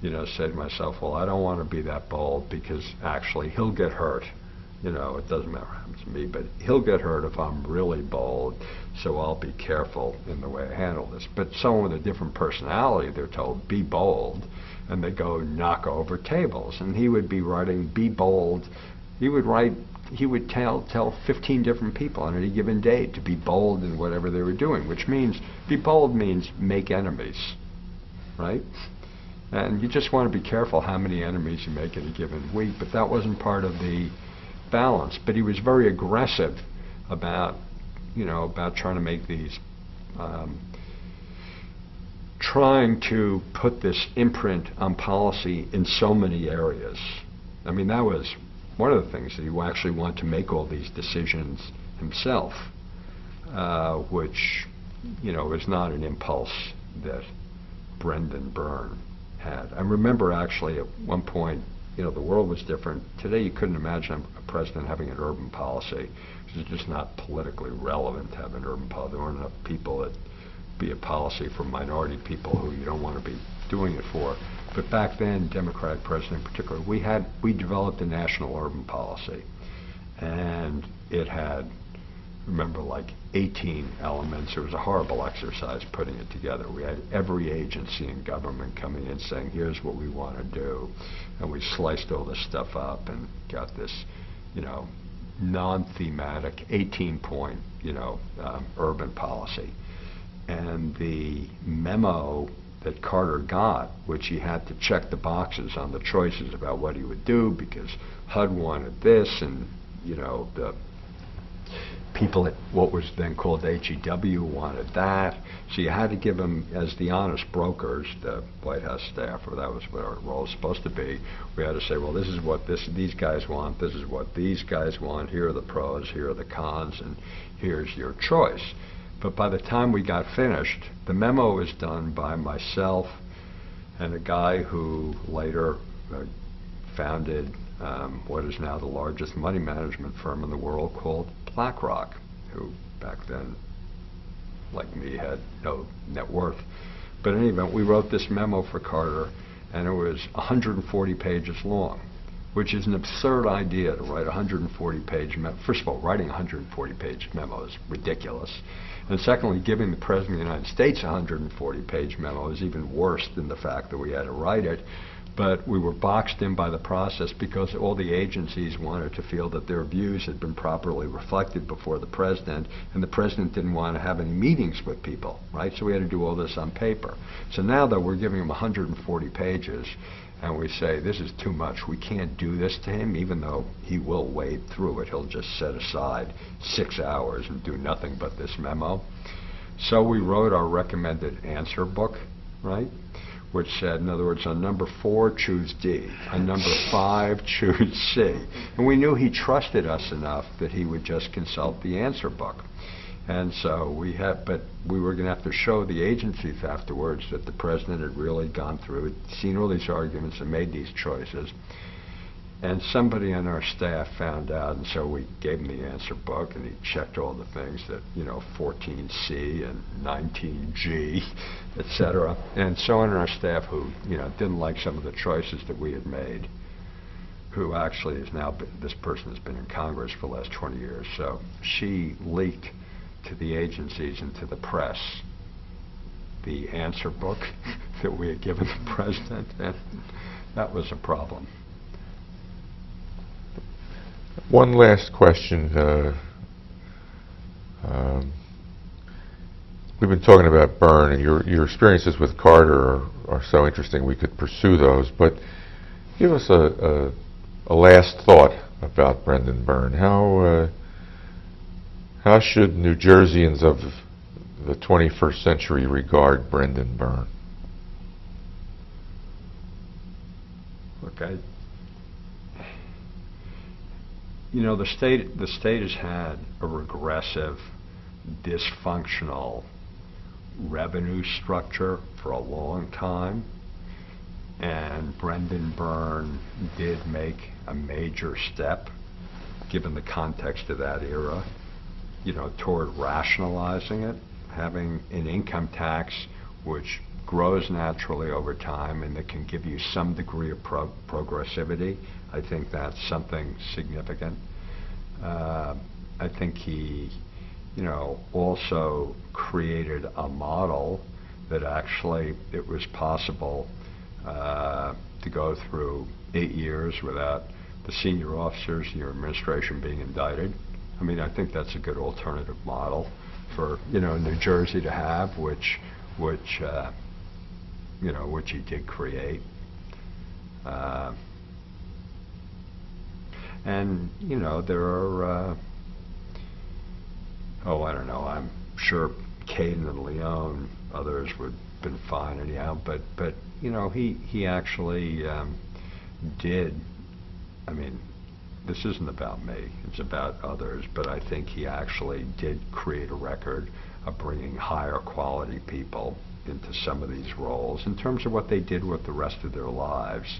[SPEAKER 2] you know, say to myself, well, I don't want to be that bold because actually he'll get hurt. You know, it doesn't matter what happens to me, but he'll get hurt if I'm really bold, so I'll be careful in the way I handle this. But someone with a different personality, they're told, be bold, and they go knock over tables. And he would be writing, be bold. He would tell 15 different people on any given day to be bold in whatever they were doing, which means, be bold means make enemies, right? And you just want to be careful how many enemies you make in a given week, but that wasn't part of the balance. But he was very aggressive about, you know, about trying to make these, trying to put this imprint on policy in so many areas. I mean, that was one of the things that he actually wanted to make all these decisions himself, which, you know, was not an impulse that Brendan Byrne had. I remember actually at one point, you know, the world was different. Today you couldn't imagine a president having an urban policy. It's just not politically relevant to have an urban policy. There weren't enough people that be a policy for minority people who you don't want to be doing it for. But back then, Democratic president in particular, we developed a national urban policy, and it had, remember, like 18 elements. It was a horrible exercise putting it together. We had every agency in government coming in saying, here's what we want to do. And we sliced all this stuff up and got this, you know, non-thematic 18-point, you know, urban policy. And the memo that Carter got, which he had to check the boxes on the choices about what he would do, because HUD wanted this, and, you know, the people at what was then called HEW wanted that. So you had to give them, as the honest brokers, the White House staff, or that was what our role was supposed to be, we had to say, well, this is what these guys want, this is what these guys want, here are the pros, here are the cons, and here's your choice. But by the time we got finished, the memo was done by myself and a guy who later founded what is now the largest money management firm in the world called BlackRock, who back then, like me, had no net worth. But in any event, we wrote this memo for Carter, and it was 140 pages long, which is an absurd idea to write a 140-page memo. First of all, writing a 140-page memo is ridiculous. And secondly, giving the President of the United States a 140-page memo is even worse than the fact that we had to write it. But we were boxed in by the process because all the agencies wanted to feel that their views had been properly reflected before the President, and the President didn't want to have any meetings with people, right? So we had to do all this on paper. So now that we're giving him 140 pages, and we say, this is too much, we can't do this to him, even though he will wade through it. He'll just set aside 6 hours and do nothing but this memo. So we wrote our recommended answer book, right? Which said, in other words, on number 4, choose D. On number 5, choose C. And we knew he trusted us enough that he would just consult the answer book. And so but we were going to have to show the agencies afterwards that the President had really gone through it, seen all these arguments, and made these choices. And somebody on our staff found out, and so we gave him the answer book, and he checked all the things that, you know, 14C and 19G, et cetera. And someone on our staff who, you know, didn't like some of the choices that we had made, who actually is now, this person has been in Congress for the last 20 years, so she leaked to the agencies and to the press the answer book that we had given the President, and that was a problem.
[SPEAKER 3] One last question. We've been talking about Byrne, and your experiences with Carter are so interesting we could pursue those, but Give us a last thought about Brendan Byrne. How should New Jerseyans of the 21st century regard Brendan Byrne?
[SPEAKER 2] Okay. You know, the state has had a regressive, dysfunctional revenue structure for a long time, and Brendan Byrne did make a major step, given the context of that era, you know, toward rationalizing it, having an income tax which grows naturally over time and that can give you some degree of progressivity. I think that's something significant. I think he, you know, also created a model that actually it was possible to go through 8 years without the senior officers in your administration being indicted. I mean, I think that's a good alternative model for, you know, New Jersey to have, which you know, which he did create. And, you know, there are, oh, I don't know, I'm sure Caden and Leon, others would have been fine anyhow, but you know, he actually did, I mean, this isn't about me, it's about others, but I think he actually did create a record of bringing higher quality people into some of these roles in terms of what they did with the rest of their lives.